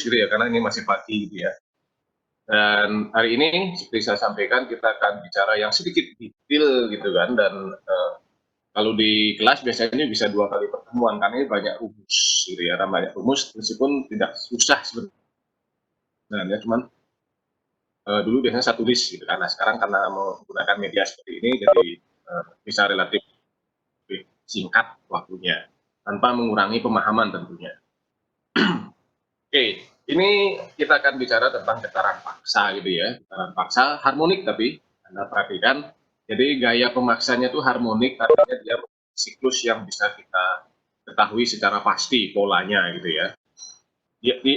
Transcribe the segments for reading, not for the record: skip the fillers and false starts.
gitu ya, karena ini masih pagi gitu ya. Dan hari ini seperti saya sampaikan kita akan bicara yang sedikit detail gitu kan, dan kalau di kelas biasanya bisa 2 kali pertemuan karena ini banyak rumus gitu ya, banyak rumus meskipun tidak susah sebenarnya, cuman dulu biasanya saya tulis gitu kan. Nah sekarang karena menggunakan media seperti ini jadi bisa relatif lebih singkat waktunya tanpa mengurangi pemahaman tentunya. Oke, ini kita akan bicara tentang getaran paksa gitu ya. Getaran paksa harmonik tapi Anda perhatikan. Jadi gaya pemaksanya itu harmonik, artinya dia siklus yang bisa kita ketahui secara pasti polanya gitu ya.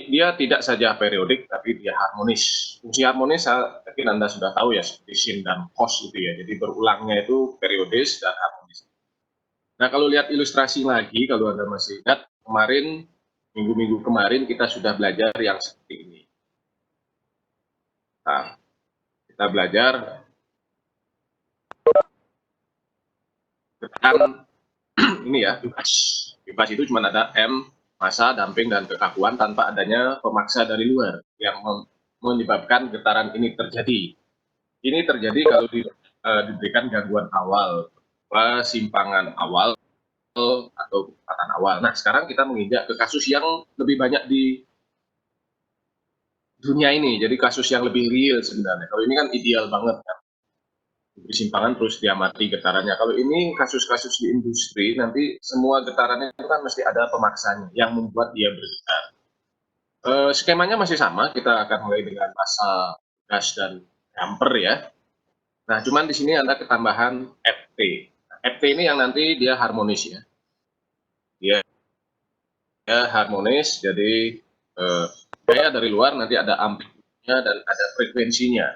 Dia tidak saja periodik tapi dia harmonis. Fungsi harmonis saya yakin Anda sudah tahu ya, seperti sin dan cos gitu ya. Jadi berulangnya itu periodis dan harmonis. Nah, kalau lihat ilustrasi lagi, kalau Anda masih ingat, kemarin, minggu-minggu kemarin kita sudah belajar yang seperti ini. Nah, kita belajar tentang ini ya, bebas. Bebas itu cuma ada M, massa, damping, dan kekakuan tanpa adanya pemaksa dari luar yang menyebabkan getaran ini terjadi. Ini terjadi kalau diberikan gangguan awal, simpangan awal, atau kecepatan awal. Nah, sekarang kita menginjak ke kasus yang lebih banyak di dunia ini, jadi kasus yang lebih real sebenarnya. Kalau ini kan ideal banget kan, diberi simpangan terus diamati getarannya. Kalau ini kasus-kasus di industri, nanti semua getarannya itu kan mesti ada pemaksanya yang membuat dia bergetar. Skemanya masih sama, kita akan mulai dengan massa, gas, dan damper ya. Nah, cuman di sini ada ketambahan FT. FT ini yang nanti dia harmonis ya. Dia harmonis, jadi gaya dari luar nanti ada amplitude-nya dan ada frekuensinya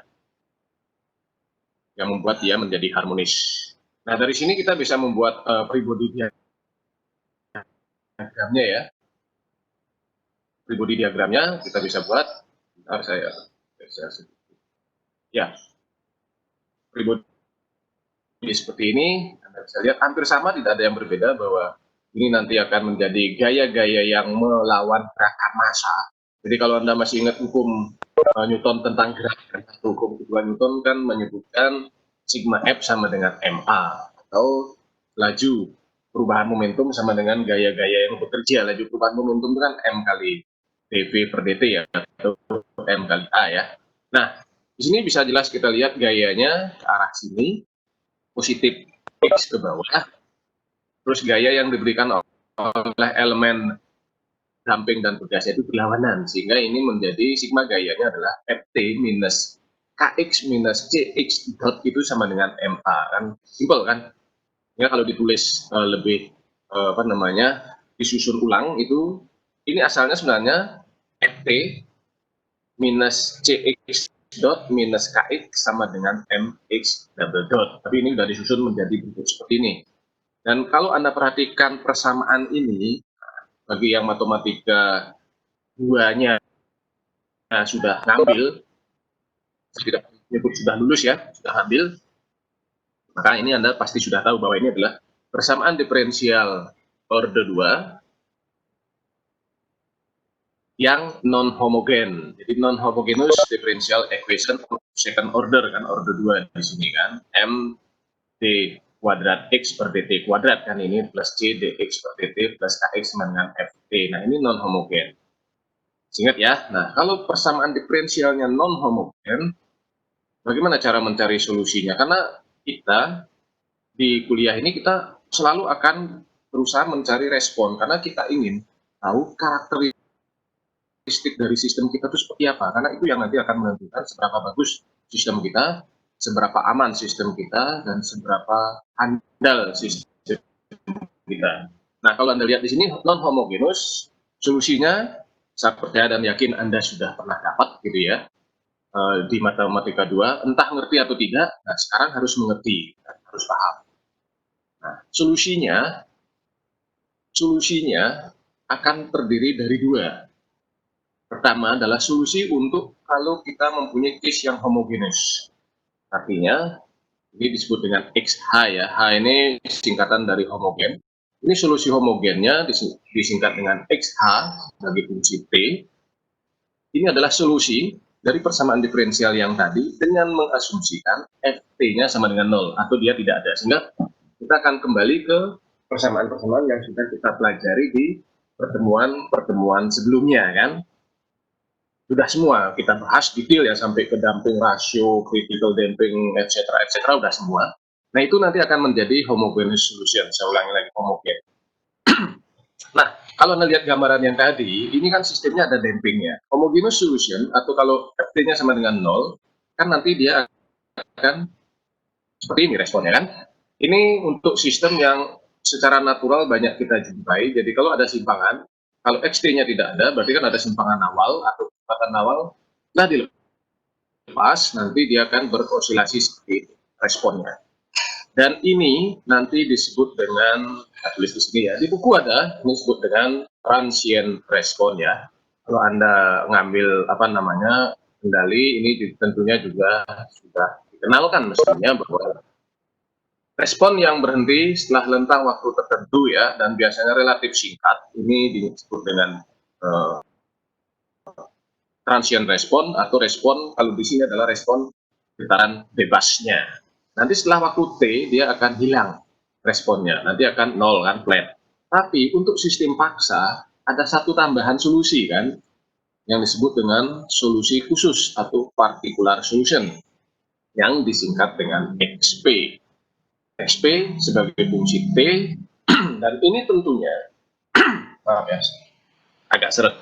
yang membuat dia menjadi harmonis. Nah, dari sini kita bisa membuat free-body diagramnya ya. Free-body diagramnya kita bisa buat, bentar saya ya, free-body seperti ini, Anda bisa lihat hampir sama, tidak ada yang berbeda, bahwa ini nanti akan menjadi gaya-gaya yang melawan gerakan massa. Jadi kalau Anda masih ingat hukum Newton tentang gerakan, hukum kedua Newton kan menyebutkan sigma F sama dengan MA, atau laju perubahan momentum sama dengan gaya-gaya yang bekerja. Laju perubahan momentum itu kan M kali dV per dt ya, atau M kali A ya. Nah, di sini bisa jelas kita lihat gayanya ke arah sini, positif X ke bawah, terus gaya yang diberikan oleh elemen damping dan bergasnya itu berlawanan, sehingga ini menjadi sigma gayanya adalah Ft minus Kx minus Cx dot itu sama dengan MA, kan simpel kan ya. Kalau ditulis lebih disusun ulang, itu ini asalnya sebenarnya Ft minus Cx dot minus Kx sama dengan Mx double dot, tapi ini sudah disusun menjadi bentuk seperti ini. Dan kalau Anda perhatikan persamaan ini, bagi yang matematika 2-nya sudah ngambil, tidak menyebut sudah lulus ya, sudah ambil, maka ini Anda pasti sudah tahu bahwa ini adalah persamaan diferensial order 2 yang non homogen. Jadi non homogeneous differential equation second order kan, order 2 di sini kan, M d kuadrat x per dt kuadrat kan, ini plus c dx per dt plus kx sama dengan ft. Nah, ini non homogen. Ingat ya. Nah, kalau persamaan diferensialnya non homogen, bagaimana cara mencari solusinya? Karena kita di kuliah ini kita selalu akan berusaha mencari respon, karena kita ingin tahu karakteristik dari sistem kita itu seperti apa, karena itu yang nanti akan menentukan seberapa bagus sistem kita, seberapa aman sistem kita, dan seberapa handal sistem kita. Nah, kalau Anda lihat di sini non homogenous, solusinya saya percaya dan yakin Anda sudah pernah dapat gitu ya, di matematika 2, entah ngerti atau tidak. Nah, sekarang harus mengerti, harus paham. Nah, solusinya akan terdiri dari 2. Pertama adalah solusi untuk kalau kita mempunyai case yang homogenes. Artinya, ini disebut dengan XH ya. H ini singkatan dari homogen. Ini solusi homogennya disingkat dengan XH sebagai fungsi T. ini adalah solusi dari persamaan diferensial yang tadi dengan mengasumsikan ft-nya sama dengan 0 atau dia tidak ada, sehingga kita akan kembali ke persamaan-persamaan yang sudah kita pelajari di pertemuan-pertemuan sebelumnya kan. Sudah semua kita bahas detail ya, sampai ke damping rasio, critical damping, etc. etc. udah semua. Nah itu nanti akan menjadi homogeneous solution. Saya ulangi lagi, homogen. Nah kalau Anda lihat gambaran yang tadi, ini kan sistemnya ada dampingnya. Homogeneous solution atau kalau ft-nya sama dengan 0, kan nanti dia akan seperti ini responnya kan. Ini untuk sistem yang secara natural banyak kita jumpai. Jadi kalau ada simpangan, kalau xt-nya tidak ada, berarti kan ada simpangan awal atau kecepatan awal. Nah dilepas, nanti dia akan berosilasi seperti responnya. Dan ini nanti disebut dengan, tulis di sini ya, di buku ada, ini disebut dengan transient respon ya. Kalau Anda ngambil kendali, ini tentunya juga sudah dikenalkan mestinya bahwa respon yang berhenti setelah rentang waktu tertentu ya, dan biasanya relatif singkat, ini disebut dengan transient respon atau respon, kalau di sini adalah respon getaran bebasnya. Nanti setelah waktu T dia akan hilang responnya, nanti akan 0 kan, flat. Tapi untuk sistem paksa ada satu tambahan solusi kan, yang disebut dengan solusi khusus atau particular solution, yang disingkat dengan XP. XP sebagai fungsi T, dan ini tentunya, maaf ya, agak seret.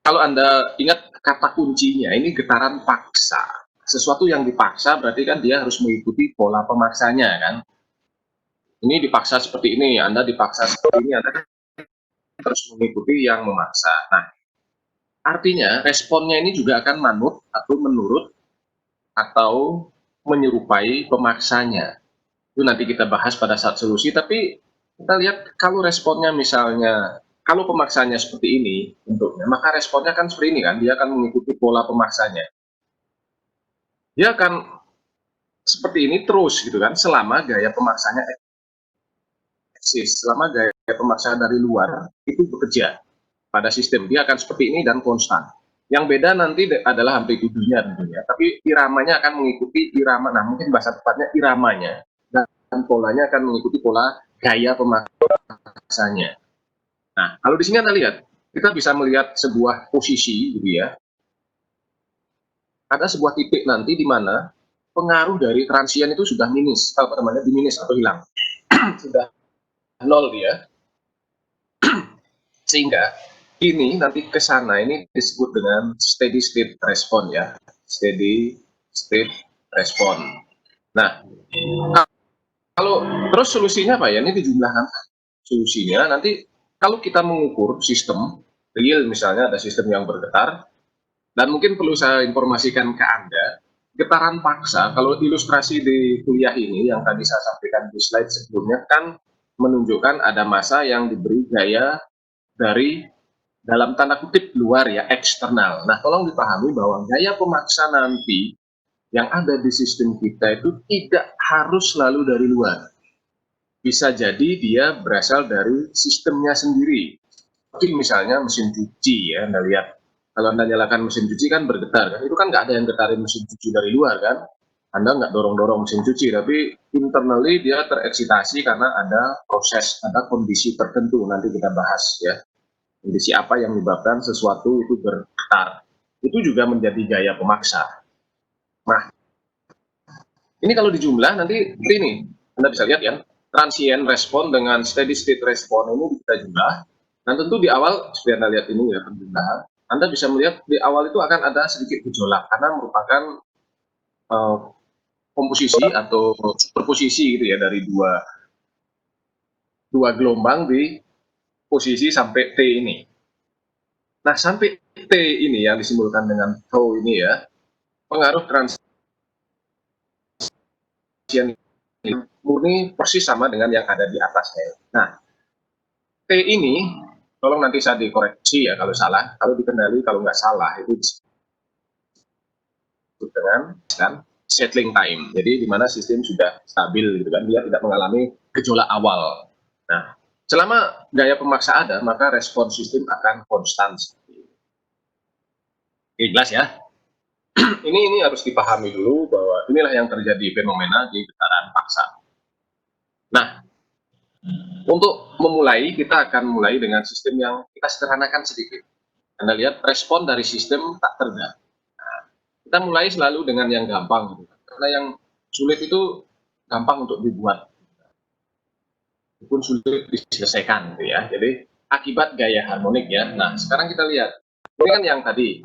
Kalau Anda ingat kata kuncinya, ini getaran paksa. Sesuatu yang dipaksa berarti kan dia harus mengikuti pola pemaksanya kan. Ini dipaksa seperti ini, Anda dipaksa seperti ini, Anda terus mengikuti yang memaksa. Nah, artinya responnya ini juga akan manut atau menurut atau menyerupai pemaksanya. Itu nanti kita bahas pada saat solusi, tapi kita lihat kalau responnya misalnya, kalau pemaksanya seperti ini bentuknya, maka responnya kan seperti ini kan, dia akan mengikuti pola pemaksanya. Dia akan seperti ini terus gitu kan, selama gaya pemaksanya eksis, selama gaya pemaksaan dari luar itu bekerja pada sistem, dia akan seperti ini dan konstan. Yang beda nanti adalah amplitudonya tentunya, tapi iramanya akan mengikuti irama, nah mungkin bahasa tepatnya iramanya, dan polanya akan mengikuti pola gaya pemaksanya. Nah, kalau di sini Anda lihat, kita bisa melihat sebuah posisi gitu ya. Ada sebuah titik nanti di mana pengaruh dari transien itu sudah minus, apa namanya, diminis atau hilang. Sudah 0 dia. Sehingga ini nanti ke sana ini disebut dengan steady state response ya. Steady state response. Nah, kalau terus solusinya apa ya? Ini dijumlahkan solusinya nanti kalau kita mengukur sistem real, misalnya ada sistem yang bergetar, dan mungkin perlu saya informasikan ke Anda, getaran paksa, kalau ilustrasi di kuliah ini yang tadi saya sampaikan di slide sebelumnya kan menunjukkan ada massa yang diberi gaya dari dalam tanda kutip luar ya, eksternal. Nah, tolong dipahami bahwa gaya pemaksa nanti yang ada di sistem kita itu tidak harus selalu dari luar. Bisa jadi dia berasal dari sistemnya sendiri. Mungkin misalnya mesin cuci ya, Anda lihat. Kalau Anda nyalakan mesin cuci kan bergetar kan, itu kan nggak ada yang getarin mesin cuci dari luar kan. Anda nggak dorong-dorong mesin cuci, tapi internally dia tereksitasi karena ada proses, ada kondisi tertentu, nanti kita bahas ya. Kondisi apa yang menyebabkan sesuatu itu bergetar. Itu juga menjadi gaya pemaksa. Nah, ini kalau dijumlah nanti ini, Anda bisa lihat ya, transient respon dengan steady state respon ini kita jumlah. Dan tentu di awal, seperti Anda lihat ini ya, penjumlahan, Anda bisa melihat di awal itu akan ada sedikit gejolak, karena merupakan komposisi atau superposisi gitu ya, dari dua gelombang di posisi sampai T ini. Nah, sampai T ini yang disimbolkan dengan tau ini ya, pengaruh transient murni persis sama dengan yang ada di atasnya. Nah, T ini, tolong nanti saya dikoreksi ya kalau salah, kalau dikendali, kalau nggak salah, itu dengan kan settling time. Jadi di mana sistem sudah stabil gitu kan, dia tidak mengalami gejolak awal. Nah, selama gaya pemaksa ada, maka respon sistem akan konstan. Jelas ya. Ini harus dipahami dulu bahwa inilah yang terjadi fenomena di getaran paksa. Nah, untuk memulai, kita akan mulai dengan sistem yang kita sederhanakan sedikit. Anda lihat respon dari sistem tak terda. Kita mulai selalu dengan yang gampang, karena yang sulit itu gampang untuk dibuat, walaupun sulit diselesaikan, gitu ya. Jadi akibat gaya harmonik ya. Nah, sekarang kita lihat. Ini kan yang tadi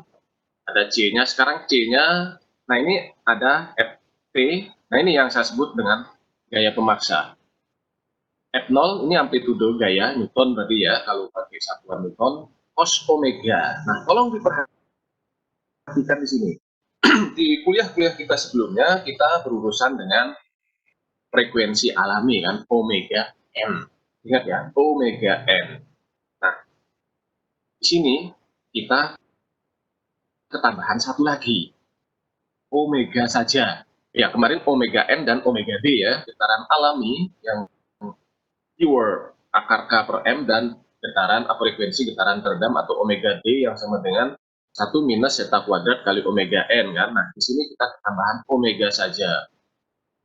ada C-nya, sekarang C-nya. Nah, ini ada F, nah ini yang saya sebut dengan gaya pemaksa. F0 ini amplitudo gaya Newton berarti ya, kalau pakai satuan Newton, cos omega. Nah, tolong diperhatikan di sini. Di kuliah-kuliah kita sebelumnya, kita berurusan dengan frekuensi alami kan, omega n. Ingat ya, omega n. Nah, di sini kita ketambahan satu lagi, omega saja. Ya, kemarin omega n dan omega d ya, getaran alami yang pure akar K per M dan getaran frekuensi getaran teredam atau omega D yang sama dengan 1 minus zeta kuadrat kali omega N kan. Nah, di sini kita tambahan omega saja.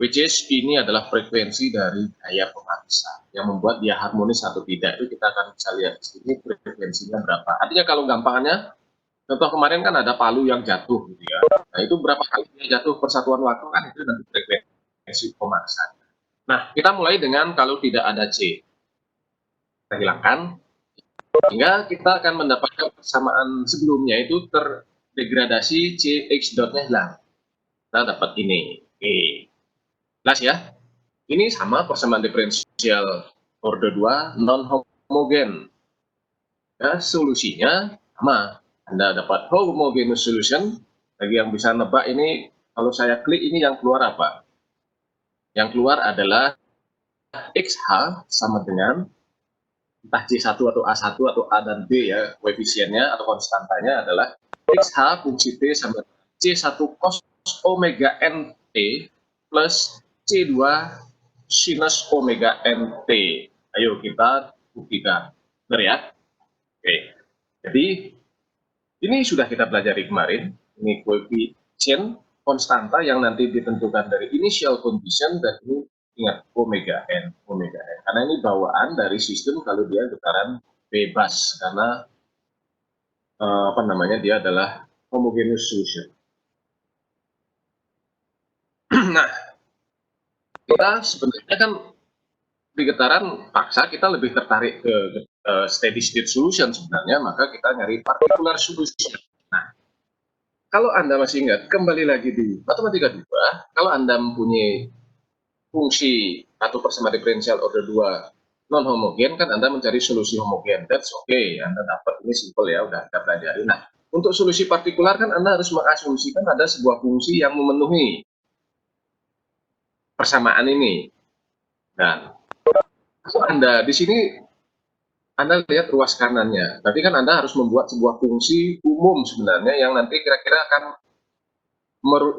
Which is ini adalah frekuensi dari gaya pemaksa yang membuat dia harmonis atau tidak. Itu kita akan bisa lihat di sini frekuensinya berapa. Artinya kalau gampangnya, contoh kemarin kan ada palu yang jatuh gitu ya. Nah, itu berapa kali dia jatuh persatuan waktu kan itu nanti frekuensi pemaksa. Nah, kita mulai dengan kalau tidak ada C. Kita hilangkan, sehingga kita akan mendapatkan persamaan sebelumnya itu terdegradasi CX dotnya hilang. Kita dapat ini. Oke. Jelas ya? Ini sama persamaan diferensial order 2 non-homogen. Ya, solusinya sama. Anda dapat homogeneous solution. Bagi yang bisa nebak ini, kalau saya klik ini yang keluar apa? Yang keluar adalah XH sama dengan entah C1 atau A1 atau A dan B ya, koefisiennya atau konstantanya adalah XH fungsi T sama C1 cos omega NT plus C2 sinus omega NT. Ayo kita buktikan. Benar ya? Oke. Jadi ini sudah kita pelajari kemarin. Ini koefisien konstanta yang nanti ditentukan dari initial condition dan ini ingat omega n, karena ini bawaan dari sistem kalau dia getaran bebas karena apa namanya dia adalah homogeneous solution. Nah, kita sebenarnya kan di getaran paksa kita lebih tertarik ke steady state solution sebenarnya, maka kita nyari particular solution. Nah, kalau Anda masih ingat, kembali lagi di matematika 2, kalau Anda mempunyai fungsi atau persamaan diferensial order 2 non homogen kan Anda mencari solusi homogen. That's okay, Anda dapat ini simple ya, udah kita pelajari. Nah, untuk solusi partikular kan Anda harus mengasumsikan ada sebuah fungsi yang memenuhi persamaan ini. Dan kalau Anda di sini Anda lihat ruas kanannya, tapi kan Anda harus membuat sebuah fungsi umum sebenarnya yang nanti kira-kira akan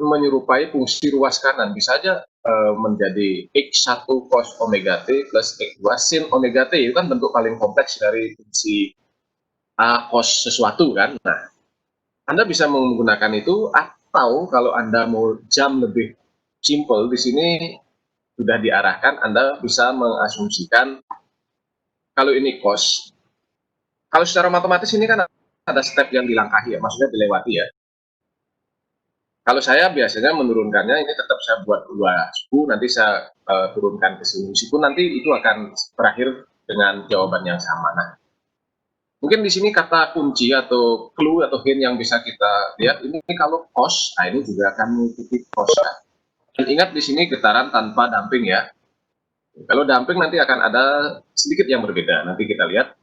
menyerupai fungsi ruas kanan. Bisa saja menjadi X1 cos omega T plus X2 sin omega T. Itu kan bentuk paling kompleks dari fungsi A cos sesuatu kan. Nah, Anda bisa menggunakan itu atau kalau Anda mau jam lebih simple di sini sudah diarahkan Anda bisa mengasumsikan kalau ini cos. Kalau secara matematis ini kan ada step yang dilangkahi ya, maksudnya dilewati ya. Kalau saya biasanya menurunkannya ini tetap saya buat 2 suku, nanti saya turunkan ke sini. Meskipun nanti itu akan berakhir dengan jawaban yang sama. Nah, mungkin di sini kata kunci atau clue atau hint yang bisa kita lihat ini kalau cos, nah ini juga akan mengikuti cos. Dan ingat di sini getaran tanpa damping ya. Kalau damping nanti akan ada sedikit yang berbeda. Nanti kita lihat.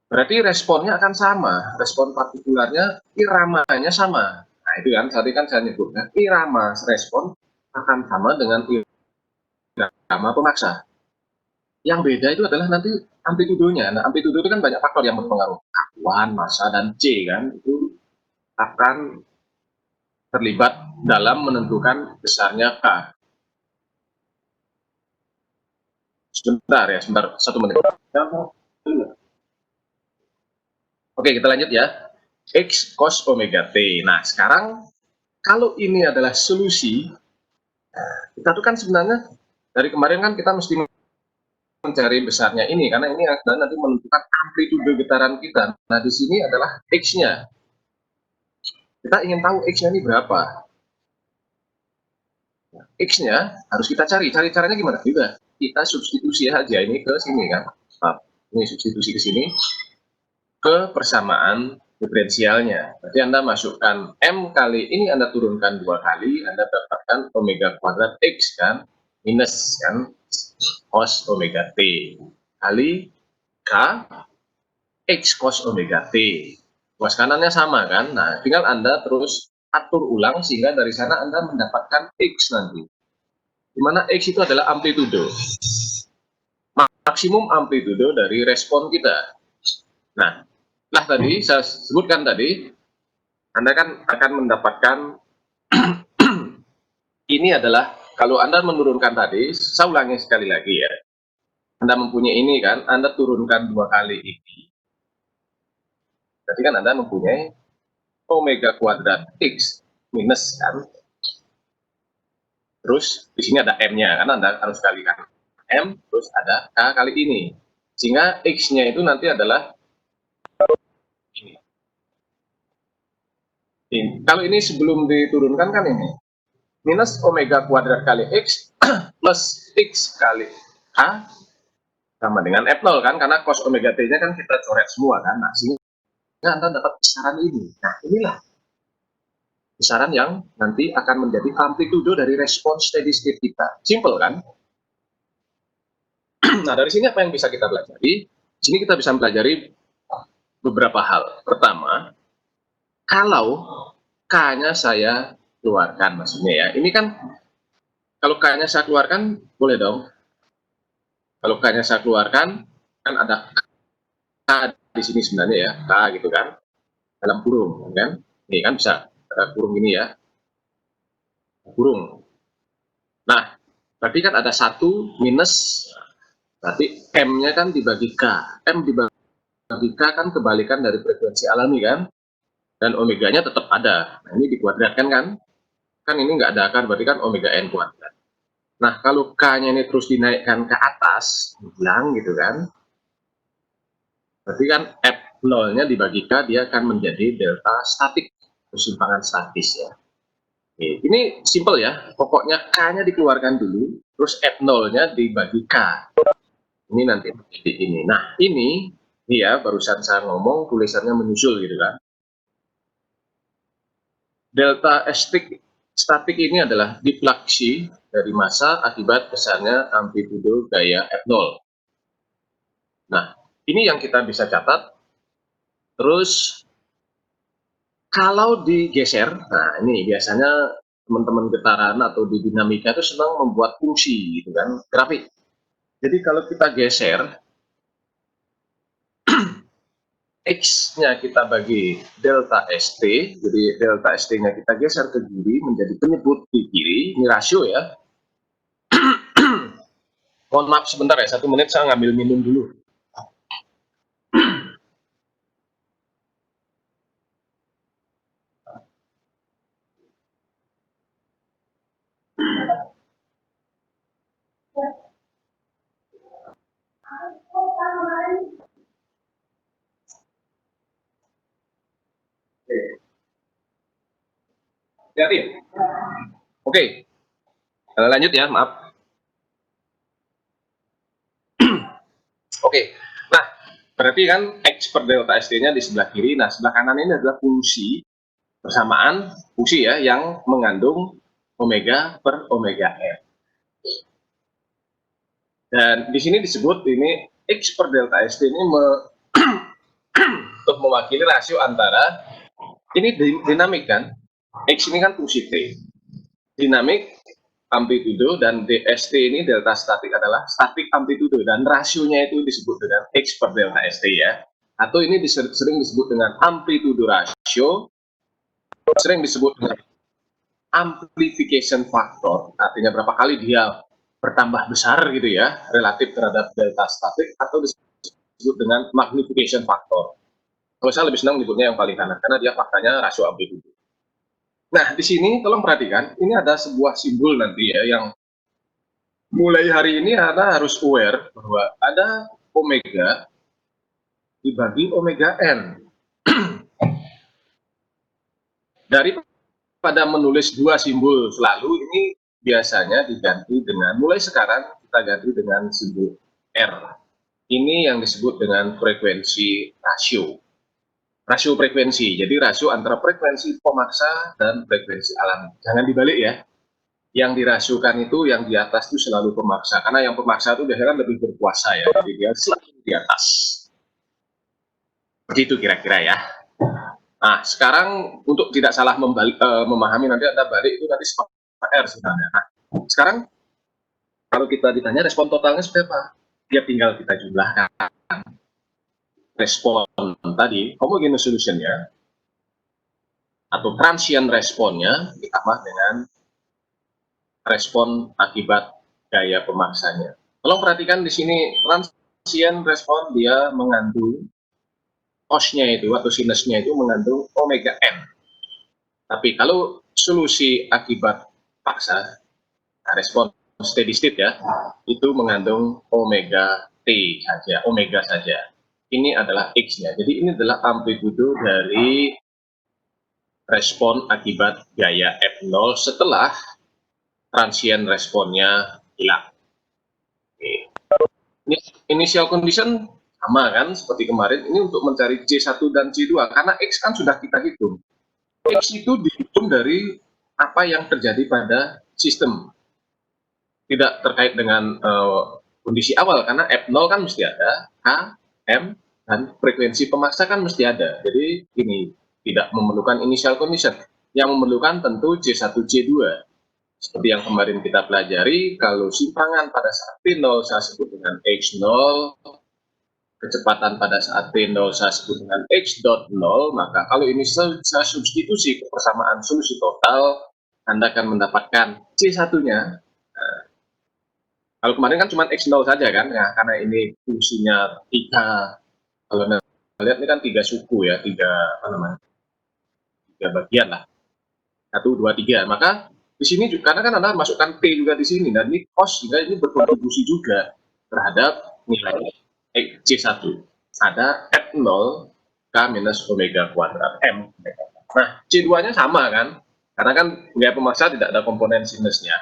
Berarti responnya akan sama. Respon partikularnya iramanya sama. Nah, itu kan tadi kan saya nyebutnya irama respon akan sama dengan irama pemaksa. Yang beda itu adalah nanti amplitudonya. Nah, amplitudo itu kan banyak faktor yang berpengaruh. Kakuan, massa, dan C kan itu akan terlibat dalam menentukan besarnya K. Sebentar ya, sebentar 1 menit. Oke, kita lanjut ya. X cos omega T. Nah, sekarang kalau ini adalah solusi, kita tuh kan sebenarnya dari kemarin kan kita mesti mencari besarnya ini, karena ini akan nanti menentukan amplitude getaran kita. Nah, di sini adalah X-nya. Kita ingin tahu X-nya ini berapa. X-nya harus kita cari. Cari caranya gimana? Juga kita substitusi aja ini ke sini kan. Nah, ini substitusi ke sini ke persamaan diferensialnya. Berarti Anda masukkan M kali ini, Anda turunkan 2 kali, Anda dapatkan omega kuadrat X kan, minus kan, cos omega T kali K X cos omega T. Ruas kanannya sama kan? Nah, tinggal Anda terus atur ulang sehingga dari sana Anda mendapatkan X nanti. Di mana X itu adalah amplitudo. Maksimum amplitudo dari respon kita. Nah, tadi saya sebutkan tadi, Anda kan akan mendapatkan ini adalah kalau Anda menurunkan tadi, saya ulangi sekali lagi ya. Anda mempunyai ini kan, Anda turunkan 2 kali ini. Berarti kan Anda mempunyai omega kuadrat X minus kan. Terus di sini ada M-nya, karena Anda harus kalikan M, terus ada K kali ini. Sehingga X-nya itu nanti adalah ini. Kalau ini sebelum diturunkan kan ini. Minus omega kuadrat kali X plus X kali K sama dengan F0 kan, karena cos omega T-nya kan kita coret semua kan. Nah, sehingga Anda dapat besaran ini. Nah, inilah besaran yang nanti akan menjadi amplitudo dari respon steady state kita. Simple kan? Nah, dari sini apa yang bisa kita pelajari? Di sini kita bisa pelajari beberapa hal. Pertama, kalau K-nya saya keluarkan, maksudnya ya, ini kan kalau K-nya saya keluarkan, boleh dong. Kalau K-nya saya keluarkan, kan ada K di sini sebenarnya ya, K gitu kan, dalam kurung, kan? Ini kan bisa ada kurung ini ya, kurung. Nah, berarti kan ada 1 minus, berarti M-nya kan dibagi K. M dibagi K kan kebalikan dari frekuensi alami kan, dan omeganya tetap ada. Nah, ini dikuadratkan kan, kan ini nggak ada kan, berarti kan omega n kuadrat. Nah, kalau K-nya ini terus dinaikkan ke atas, hilang gitu kan, berarti kan F0-nya dibagi K, dia akan menjadi delta statik, kesimpangan statis ya. Oke, ini simple ya, pokoknya K-nya dikeluarkan dulu, terus F0-nya dibagi K. Ini nanti menjadi ini. Nah, ini ya barusan saya ngomong, tulisannya menyusul gitu kan. Delta statik ini adalah deflaksi dari massa akibat besarnya amplitudo gaya F0. Nah, ini yang kita bisa catat. Terus, kalau digeser, nah ini biasanya teman-teman getaran atau di dinamika itu senang membuat fungsi gitu kan, grafik. Jadi kalau kita geser, X-nya kita bagi delta ST, jadi delta ST-nya kita geser ke kiri menjadi penyebut di kiri, ini rasio ya. Mohon maaf sebentar ya, 1 menit saya ngambil minum dulu. Jadi, oke, lanjut ya, maaf. Oke, nah berarti kan X per delta ST-nya di sebelah kiri, nah sebelah kanan ini adalah fungsi persamaan, fungsi ya, yang mengandung omega per omega n. Dan di sini disebut ini X per delta ST ini untuk mewakili rasio antara, ini dinamik kan, X ini kan fungsi T, dinamik amplitudo, dan DST ini delta statik adalah statik amplitudo, dan rasionya itu disebut dengan X per delta ST ya, atau ini sering disebut dengan amplitudo rasio, sering disebut dengan amplification factor, artinya berapa kali dia bertambah besar gitu ya relatif terhadap delta statik, atau disebut dengan magnification factor. Kalau saya lebih senang menyebutnya yang paling kanan, karena dia faktanya rasio amplitudo. Nah, di sini tolong perhatikan, ini ada sebuah simbol nanti ya, yang mulai hari ini Anda harus aware bahwa ada omega dibagi omega N. Daripada menulis dua simbol selalu, ini biasanya diganti dengan, mulai sekarang kita ganti dengan simbol R. Ini yang disebut dengan frekuensi rasio. Rasio frekuensi, jadi rasio antara frekuensi pemaksa dan frekuensi alami. Jangan dibalik ya. Yang dirasiokan itu yang di atas itu selalu pemaksa, karena yang pemaksa itu biasanya kan lebih berkuasa ya, jadi dia selalu di atas. Begitu kira-kira ya. Nah, sekarang untuk tidak salah memahami, nanti Anda balik itu nanti sama R sebenarnya. Nah, sekarang kalau kita ditanya respon totalnya seperti apa? Dia tinggal kita jumlahkan respon tadi, homogeneous solution-nya, atau transient responnya ditambah dengan respon akibat gaya pemaksanya. Tolong perhatikan di sini, transient respon dia mengandung cos-nya itu atau sinusnya itu mengandung omega n. Tapi kalau solusi akibat paksa, respon steady state ya, itu mengandung omega t saja, omega saja. Ini adalah x-nya. Jadi ini adalah amplitudo dari respon akibat gaya F0 setelah transient responnya hilang. Oke. Ini initial condition sama kan seperti kemarin, ini untuk mencari C1 dan C2 karena X kan sudah kita hitung. X itu dihitung dari apa yang terjadi pada sistem, tidak terkait dengan kondisi awal, karena F0 kan mesti ada, H, M, dan frekuensi pemaksa kan mesti ada. Jadi ini tidak memerlukan initial condition. Yang memerlukan tentu C1, C2. Seperti yang kemarin kita pelajari, kalau simpangan pada saat T0 saya sebut dengan X0, kecepatan pada saat T0 saya sebut dengan X.0, maka kalau ini saya substitusi ke persamaan solusi total, Anda akan mendapatkan C1-nya. Nah, kalau kemarin kan cuma X0 saja kan, ya, karena ini fungsinya 3, kalau Anda lihat ini kan 3 suku ya, 3 bagian lah, 1, 2, 3. Maka di sini juga, karena kan Anda masukkan T juga di sini, dan ini cos juga ini berkontribusi juga terhadap nilai C1. Ada F0 K minus omega kuadrat M. Nah, C2-nya sama kan, karena kan gaya pemaksa tidak ada komponen sinusnya.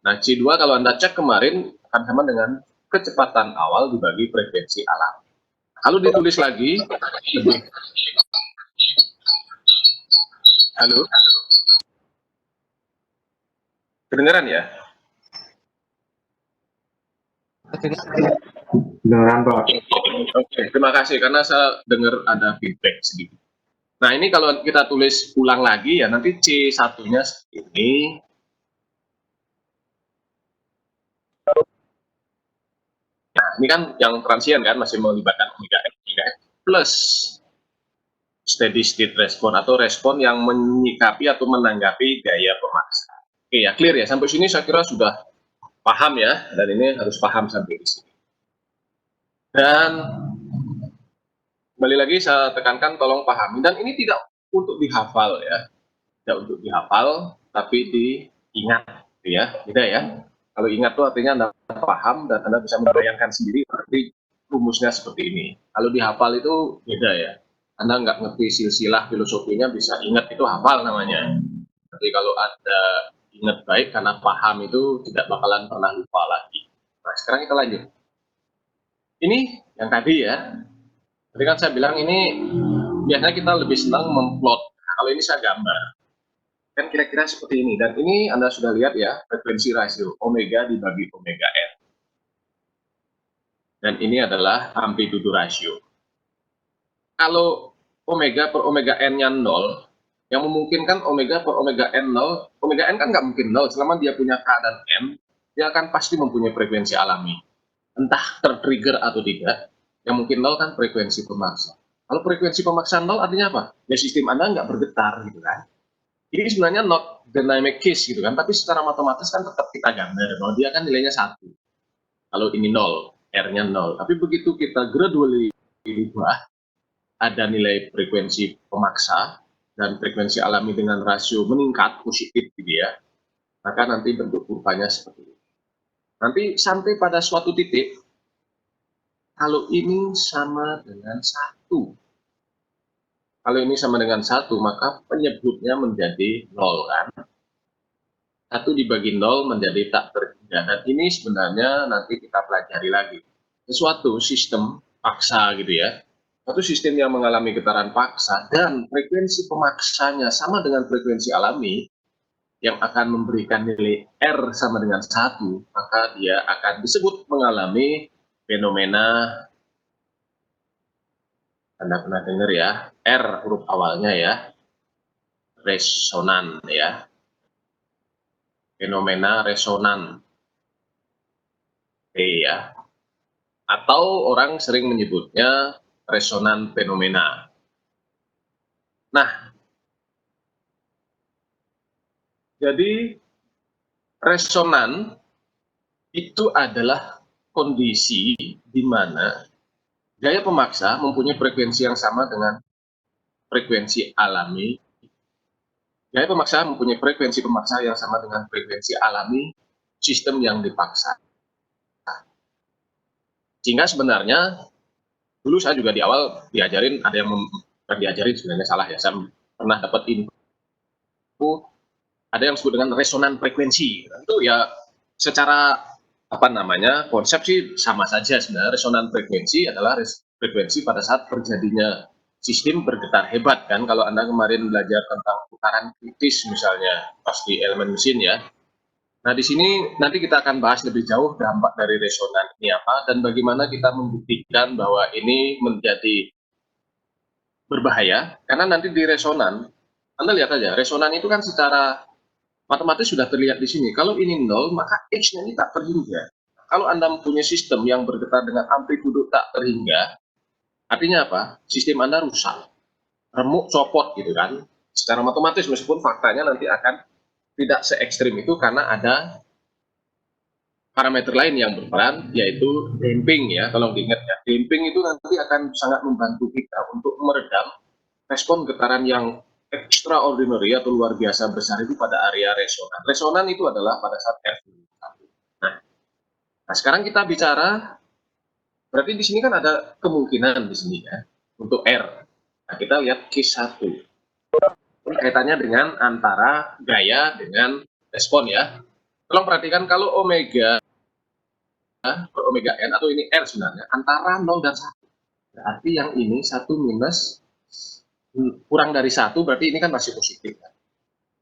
Nah, C2 kalau Anda cek kemarin akan sama dengan kecepatan awal dibagi frekuensi alam. Kalau ditulis lagi, halo, kedengeran ya? Kedengeran Pak. Oke, terima kasih karena saya dengar ada feedback sedikit. Nah, ini kalau kita tulis ulang lagi ya, nanti C1-nya seperti ini. Nah, ini kan yang transient kan, masih melibatkan omega F plus steady state respon atau respon yang menyikapi atau menanggapi gaya pemaksa. Oke ya, clear ya. Sampai sini saya kira sudah paham ya, dan ini harus paham sampai di sini. Dan kembali lagi saya tekankan tolong pahami, dan ini tidak untuk dihafal ya. Tidak untuk dihafal, tapi diingat ya. Beda ya. Kalau ingat itu artinya Anda paham dan Anda bisa membayangkan sendiri berarti rumusnya seperti ini. Kalau dihafal itu beda ya. Anda nggak ngerti silsilah filosofinya bisa ingat, itu hafal namanya. Tapi kalau Anda ingat baik karena paham itu tidak bakalan pernah lupa lagi. Nah, sekarang kita lanjut. Ini yang tadi ya. Tadi kan saya bilang ini biasanya kita lebih senang memplot. Nah, kalau ini saya gambar. Kan kira-kira seperti ini, dan ini Anda sudah lihat ya, frekuensi rasio omega dibagi omega n, dan ini adalah amplitudo rasio. Kalau omega per omega n-nya 0, yang memungkinkan omega per omega n 0, omega n kan nggak mungkin 0, selama dia punya K dan M, dia akan pasti mempunyai frekuensi alami, entah tertrigger atau tidak. Yang mungkin 0 kan frekuensi pemaksa. Kalau frekuensi pemaksa 0 artinya apa? Ya sistem Anda nggak bergetar gitu kan. Ini sebenarnya not dynamic case gitu kan, tapi secara matematis kan tetap kita gambar bahwa dia kan nilainya 1. Kalau ini 0, R-nya 0. Tapi begitu kita gradually ubah, ada nilai frekuensi pemaksa dan frekuensi alami dengan rasio meningkat positif gitu ya, maka nanti bentuk kurvanya seperti ini. Nanti sampai pada suatu titik, kalau ini sama dengan 1. Kalau ini sama dengan 1, maka penyebutnya menjadi 0 kan. 1 dibagi 0 menjadi tak terhingga. Dan ini sebenarnya nanti kita pelajari lagi. Sesuatu sistem paksa gitu ya. Suatu sistem yang mengalami getaran paksa dan frekuensi pemaksanya sama dengan frekuensi alami yang akan memberikan nilai R sama dengan 1, maka dia akan disebut mengalami fenomena, Anda pernah dengar ya, R huruf awalnya ya, resonan ya, fenomena resonan ya, atau orang sering menyebutnya resonan fenomena. Nah, jadi resonan itu adalah kondisi di mana gaya pemaksa mempunyai frekuensi yang sama dengan frekuensi alami. Gaya pemaksa mempunyai frekuensi pemaksa yang sama dengan frekuensi alami sistem yang dipaksa. Sehingga sebenarnya dulu saya juga di awal diajarin, ada yang diajarin sebenarnya salah ya. Saya pernah dapat info ada yang disebut dengan resonan frekuensi. Itu ya secara apa namanya konsep sih sama saja sebenarnya. Resonan frekuensi adalah frekuensi pada saat terjadinya sistem bergetar hebat kan. Kalau Anda kemarin belajar tentang putaran kritis misalnya pas di elemen mesin ya. Nah di sini nanti kita akan bahas lebih jauh dampak dari resonan ini apa dan bagaimana kita membuktikan bahwa ini menjadi berbahaya karena nanti di resonan Anda lihat aja resonan itu kan secara matematis sudah terlihat di sini. Kalau ini 0, maka X-nya ini tak terhingga. Kalau Anda mempunyai sistem yang bergetar dengan amplitudo tak terhingga, artinya apa? Sistem Anda rusak, remuk, copot gitu kan. Secara matematis meskipun faktanya nanti akan tidak se ekstrim itu karena ada parameter lain yang berperan, yaitu damping ya. Kalau diingat ya, damping itu nanti akan sangat membantu kita untuk meredam respon getaran yang extraordinary atau luar biasa besar itu pada area resonan. Resonan itu adalah pada saat F. Nah, sekarang kita bicara, berarti di sini kan ada kemungkinan di sini ya, untuk R. Nah, kita lihat case 1. Ini kaitannya dengan antara gaya dengan respon ya. Tolong perhatikan kalau omega n atau ini R sebenarnya, antara 0 dan 1. Berarti yang ini 1 minus kurang dari 1, berarti ini kan masih positif.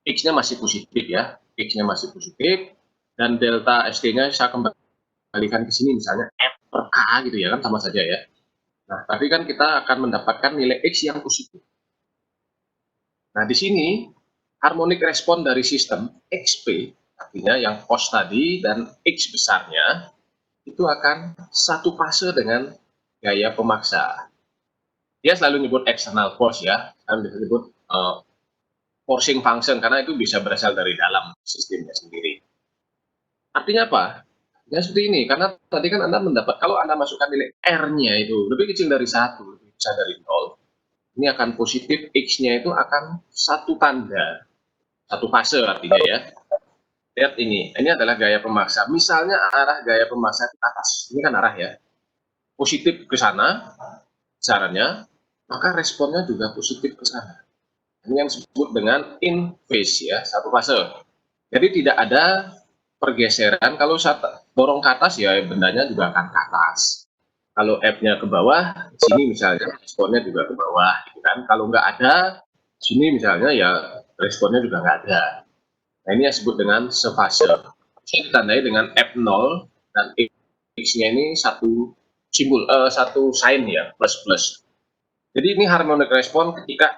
X-nya masih positif ya, X-nya masih positif, dan delta ST-nya saya kembalikan ke sini misalnya F per K gitu ya kan, sama saja ya. Nah, tapi kan kita akan mendapatkan nilai X yang positif. Nah, di sini harmonik respon dari sistem XP, artinya yang cos tadi dan X besarnya, itu akan satu fase dengan gaya pemaksa. Dia selalu nyebut external force ya, kan disebut forcing function karena itu bisa berasal dari dalam sistemnya sendiri. Artinya apa? Ya seperti ini, karena tadi kan Anda mendapat, kalau Anda masukkan nilai R-nya itu lebih kecil dari 1, lebih besar dari 0, ini akan positif, X-nya itu akan satu tanda, satu fase artinya ya. Lihat ini adalah gaya pemaksa. Misalnya arah gaya pemaksa ke atas, ini kan arah ya, positif ke sana, caranya, maka responnya juga positif ke sana. Ini yang disebut dengan in phase ya, satu fase. Jadi tidak ada pergeseran. Kalau dorong ke atas ya bendanya juga akan ke atas. Kalau F-nya ke bawah, sini misalnya responnya juga ke bawah, gitu kan. Kalau nggak ada, sini misalnya ya responnya juga nggak ada. Nah ini yang disebut dengan sefase. Bisa ditandai dengan F0 dan X-nya ini satu simbol, satu sign ya, plus-plus. Jadi ini harmonic respon ketika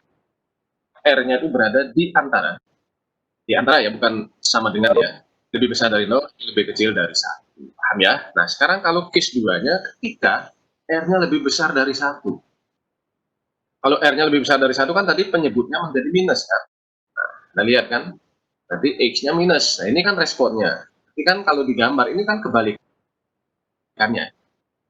R-nya itu berada di antara ya, bukan sama dengan ya, lebih besar dari 0, lebih kecil dari 1. Paham ya? Nah, sekarang kalau case 2-nya ketika R-nya lebih besar dari 1. Kalau R-nya lebih besar dari 1 kan tadi penyebutnya menjadi minus kan? Nah, lihat kan? Berarti X-nya minus. Nah, ini kan responnya. Tapi kan kalau digambar, ini kan kebalikannya.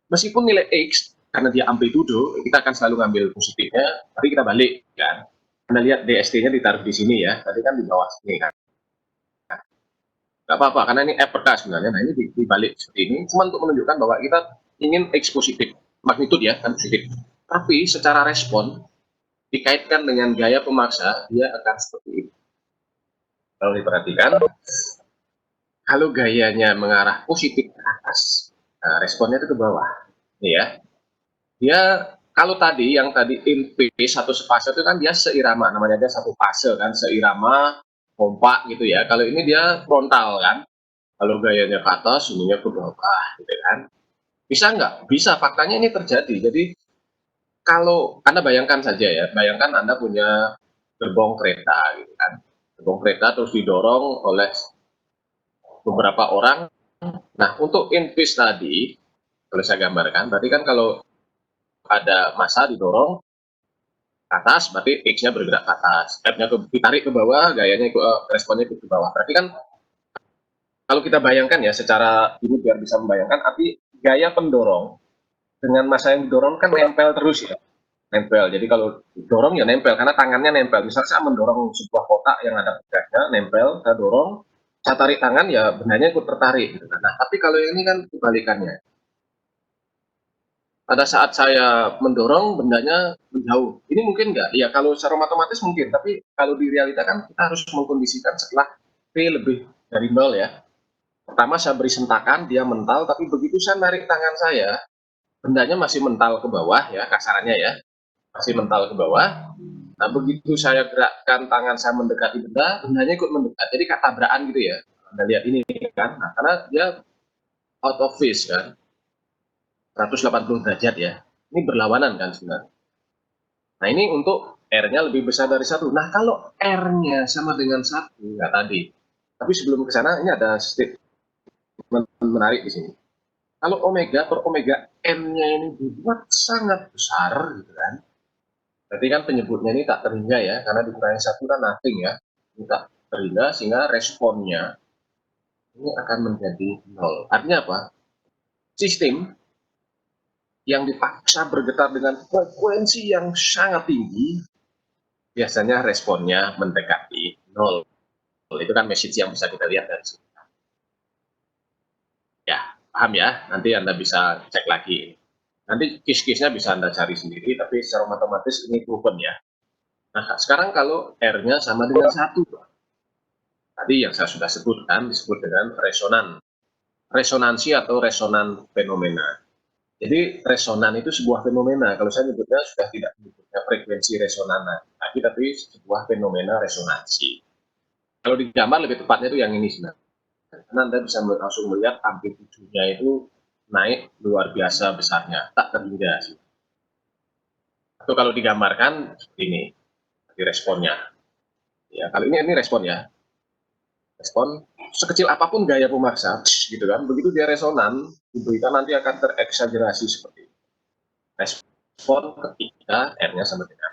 Meskipun nilai X karena dia amplitudo, kita akan selalu ngambil positifnya, tapi kita balik kan. Anda lihat DST-nya ditaruh di sini ya, tadi kan di bawah sini kan. Nggak apa-apa, karena ini F per K sebenarnya. Nah, ini dibalik seperti ini, cuma untuk menunjukkan bahwa kita ingin X positif, magnitud ya, kan positif. Tapi secara respon, dikaitkan dengan gaya pemaksa, dia akan seperti ini. Kalau diperhatikan, kalau gayanya mengarah positif ke atas, nah, responnya itu ke bawah. Ini ya. Dia, kalau tadi, yang tadi in P, satu fase itu kan dia seirama, namanya dia satu fase kan, seirama, kompak gitu ya. Kalau ini dia frontal kan, kalau gayanya ke atas, ininya ke bawah, gitu kan. Bisa nggak? Bisa, faktanya ini terjadi. Jadi, kalau Anda bayangkan saja ya, bayangkan Anda punya gerbong kereta, gitu kan. Gerbong kereta terus didorong oleh beberapa orang. Nah, untuk invis tadi, kalau saya gambarkan, berarti kan kalau ada massa didorong ke atas, berarti X-nya bergerak ke atas, F-nya ditarik ke bawah, gayanya responnya ke bawah. Berarti kan kalau kita bayangkan ya, secara ini biar bisa membayangkan, arti gaya pendorong dengan massa yang didorong kan nempel terus ya, nempel. Jadi kalau dorong ya nempel, karena tangannya nempel. Misalnya saya mendorong sebuah kotak yang ada pegangnya, nempel, saya dorong, saya tarik tangan ya bendanya ikut tertarik. Gitu. Nah, tapi kalau ini kan kebalikannya. Pada saat saya mendorong, bendanya menjauh. Ini mungkin nggak? Ya kalau secara matematis mungkin, tapi kalau di realita kan kita harus mengkondisikan setelah P lebih dari 0 ya. Pertama saya beri sentakan, dia mental, tapi begitu saya narik tangan saya, bendanya masih mental ke bawah ya, kasarannya ya. Masih mental ke bawah. Nah, begitu saya gerakkan tangan saya mendekati benda, bendanya ikut mendekat. Jadi kayak tabrakan gitu ya. Anda lihat ini kan. Nah, karena dia out of phase kan. 180 derajat ya. Ini berlawanan kan sebenarnya. Nah, ini untuk R-nya lebih besar dari 1. Nah, kalau R-nya sama dengan 1, nggak tadi. Tapi sebelum ke sana, ini ada statement menarik di sini. Kalau omega per omega N-nya ini dibuat sangat besar, gitu kan. Berarti kan penyebutnya ini tak terhingga ya, karena dikurangi 1 kan nothing ya. Ini tak terhingga, sehingga responnya ini akan menjadi 0. Artinya apa? Sistem yang dipaksa bergetar dengan frekuensi yang sangat tinggi, biasanya responnya mendekati 0. Itu kan message yang bisa kita lihat dari sini. Ya, paham ya? Nanti Anda bisa cek lagi. Nanti case-case-nya bisa Anda cari sendiri, tapi secara otomatis ini proven ya. Nah, sekarang kalau R-nya sama dengan 1, tadi yang saya sudah sebutkan, disebut dengan resonansi atau resonan fenomena. Jadi resonan itu sebuah fenomena. Kalau saya nyebutnya sudah tidak menyebutnya frekuensi resonan, tapi sebuah fenomena resonansi. Kalau digambar lebih tepatnya itu yang ini sebenarnya. Karena Anda bisa langsung melihat amplitudonya itu naik luar biasa besarnya, tak terhingga. Atau kalau digambarkan seperti ini, di responnya. Ya, kalau ini respon ya. Respon sekecil apapun gaya pemaksa, gitu kan. Begitu dia resonan, diberikan nanti akan tereksagerasi seperti ini. Respon ketika R-nya sama dengan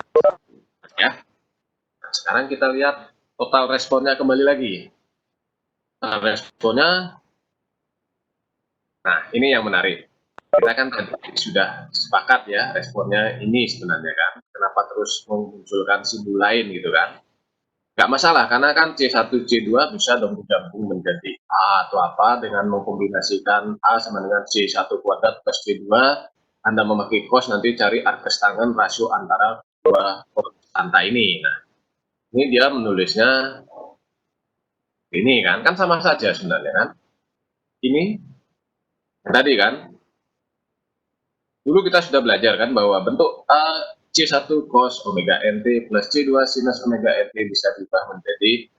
ya. Nah, sekarang kita lihat total responnya kembali lagi. Nah, responnya, nah ini yang menarik. Kita kan tadi sudah sepakat ya, responnya ini sebenarnya kan. Kenapa terus memunculkan simbol lain gitu kan. Nggak masalah, karena kan C1, C2 bisa dong digabung menjadi A atau apa dengan mengkombinasikan A sama dengan C1 kuadrat plus C2. Anda memakai cos, nanti cari arkes tangen rasio antara dua konstanta ini. Nah, ini dia menulisnya ini kan sama saja sebenarnya kan. Ini tadi kan, dulu kita sudah belajar kan bahwa bentuk C1 cos omega NT plus C2 sinus omega NT bisa diubah menjadi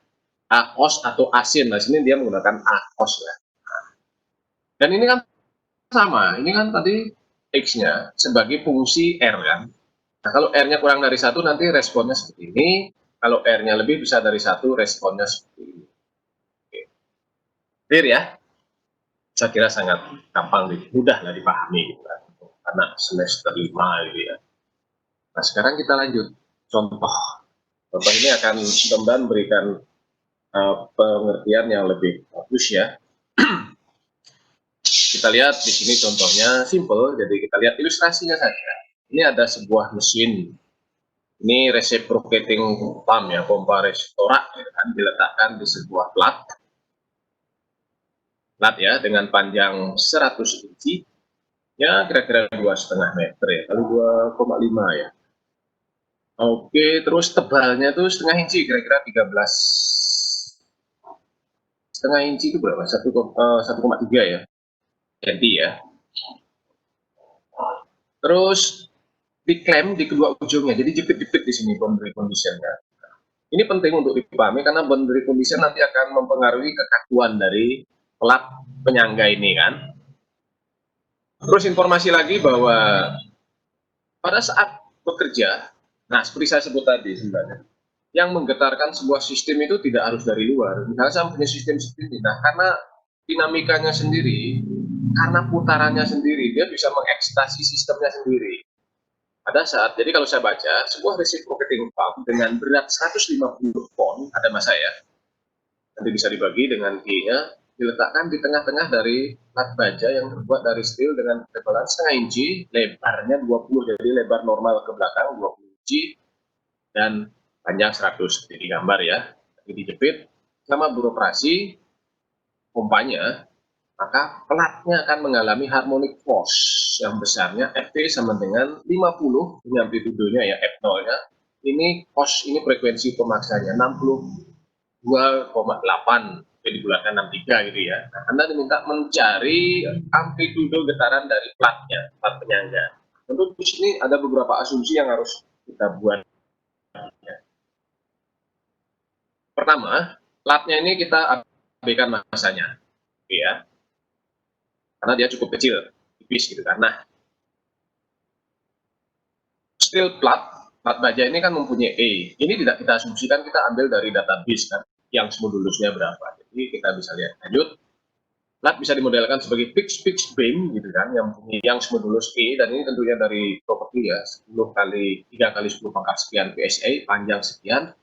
A cos atau A sin. Nah, sini dia menggunakan A cos ya. Dan ini kan sama, ini kan tadi X-nya sebagai fungsi R kan. Nah, kalau R-nya kurang dari 1 nanti responnya seperti ini. Kalau R-nya lebih besar dari 1 responnya seperti ini. Oke. Clear ya? Saya kira sangat gampang, mudah lah dipahami gitu kan. Anak semester 5 gitu ya. Nah, sekarang kita lanjut. Contoh. Contoh ini akan mudah-mudahan memberikan pengertian yang lebih bagus ya. kita lihat di sini contohnya simple, jadi kita lihat ilustrasinya saja. Ini ada sebuah mesin, ini reciprocating pump ya, pompa restorak, ya kan, diletakkan di sebuah plat ya, dengan panjang 100 inci, ya kira-kira 2,5 meter ya, kali 2,5 ya. Oke, terus tebalnya tuh setengah inci, kira-kira 13,5 inci itu berapa? 1,3 ya, jadi ya. Terus diklem di kedua ujungnya, jadi jepit-jepit di sini boundary conditionnya. Ini penting untuk dipahami karena boundary condition nanti akan mempengaruhi kekakuan dari plat penyangga ini kan. Terus informasi lagi bahwa pada saat bekerja, nah seperti saya sebut tadi sebenarnya, yang menggetarkan sebuah sistem itu tidak harus dari luar. Misalnya saya punya sistem seperti ini, nah karena dinamikanya sendiri, karena putarannya sendiri, dia bisa mengekstasi sistemnya sendiri. Pada saat, jadi kalau saya baca, sebuah reciprocating pump dengan berat 150 pon, ada masa ya, nanti bisa dibagi dengan G-nya, diletakkan di tengah-tengah dari plat baja yang terbuat dari steel dengan ketebalan setengah inci, lebarnya 20, jadi lebar normal ke belakang 20 inci, dan panjang 100, jadi gambar ya, jadi dijepit, sama beroperasi pompanya, maka platnya akan mengalami harmonic force yang besarnya Ft sama dengan 50, ini amplitudenya ya, F0-nya, ini force, ini frekuensi pemaksanya 62,8, dibulatkan 63 gitu ya. Nah, Anda diminta mencari amplitudo getaran dari platnya, plat penyangga. Tentu di sini ada beberapa asumsi yang harus kita buat. Pertama, platnya ini kita abaikan masanya, ya, karena dia cukup kecil, tipis gitu kan. Nah, steel plat baja ini kan mempunyai E. Ini tidak kita asumsikan, kita ambil dari database kan, yang modulusnya berapa. Jadi kita bisa lihat lanjut. Plat bisa dimodelkan sebagai fixed beam gitu kan, yang modulus E, dan ini tentunya dari properti ya, 10 kali 3 kali 10 pangkat sekian PSA, panjang sekian,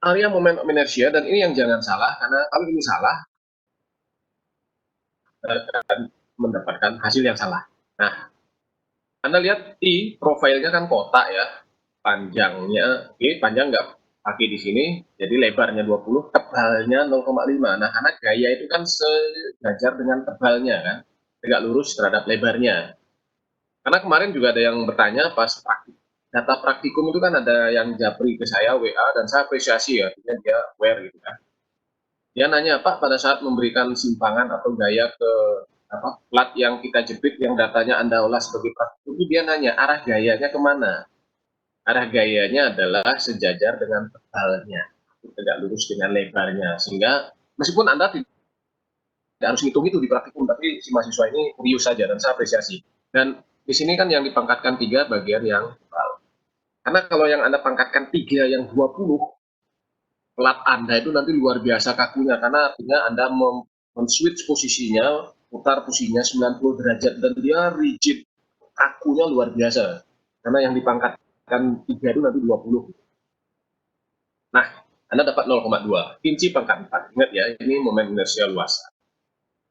area moment of inertia, dan ini yang jangan salah, karena kalau ini salah, akan mendapatkan hasil yang salah. Nah, Anda lihat I, profilnya kan kotak ya, panjangnya, oke, panjang nggak pakai di sini, jadi lebarnya 20, tebalnya 0,5. Nah, karena gaya itu kan sejajar dengan tebalnya kan, tegak lurus terhadap lebarnya. Karena kemarin juga ada yang bertanya pas data praktikum itu kan ada yang japri ke saya WA, dan saya apresiasi ya, dia aware gitu kan. Dia nanya, Pak, pada saat memberikan simpangan atau gaya ke plat yang kita jepit, yang datanya Anda olah sebagai praktikum, dia nanya arah gayanya kemana. Arah gayanya adalah sejajar dengan tebalnya, tegak lurus dengan lebarnya, sehingga meskipun Anda tidak harus ngitung itu di praktikum, tapi si mahasiswa ini serius saja dan saya apresiasi. Dan di sini kan yang dipangkatkan 3 bagian yang tebal. Karena kalau yang Anda pangkatkan 3 yang 20, plat Anda itu nanti luar biasa kakunya, karena artinya Anda men-switch posisinya, putar posisinya 90 derajat, dan dia rigid, kakunya luar biasa. Karena yang dipangkatkan 3 itu nanti 20. Nah, Anda dapat 0,2 inci pangkat 4. Ingat ya, ini momen inersia luas.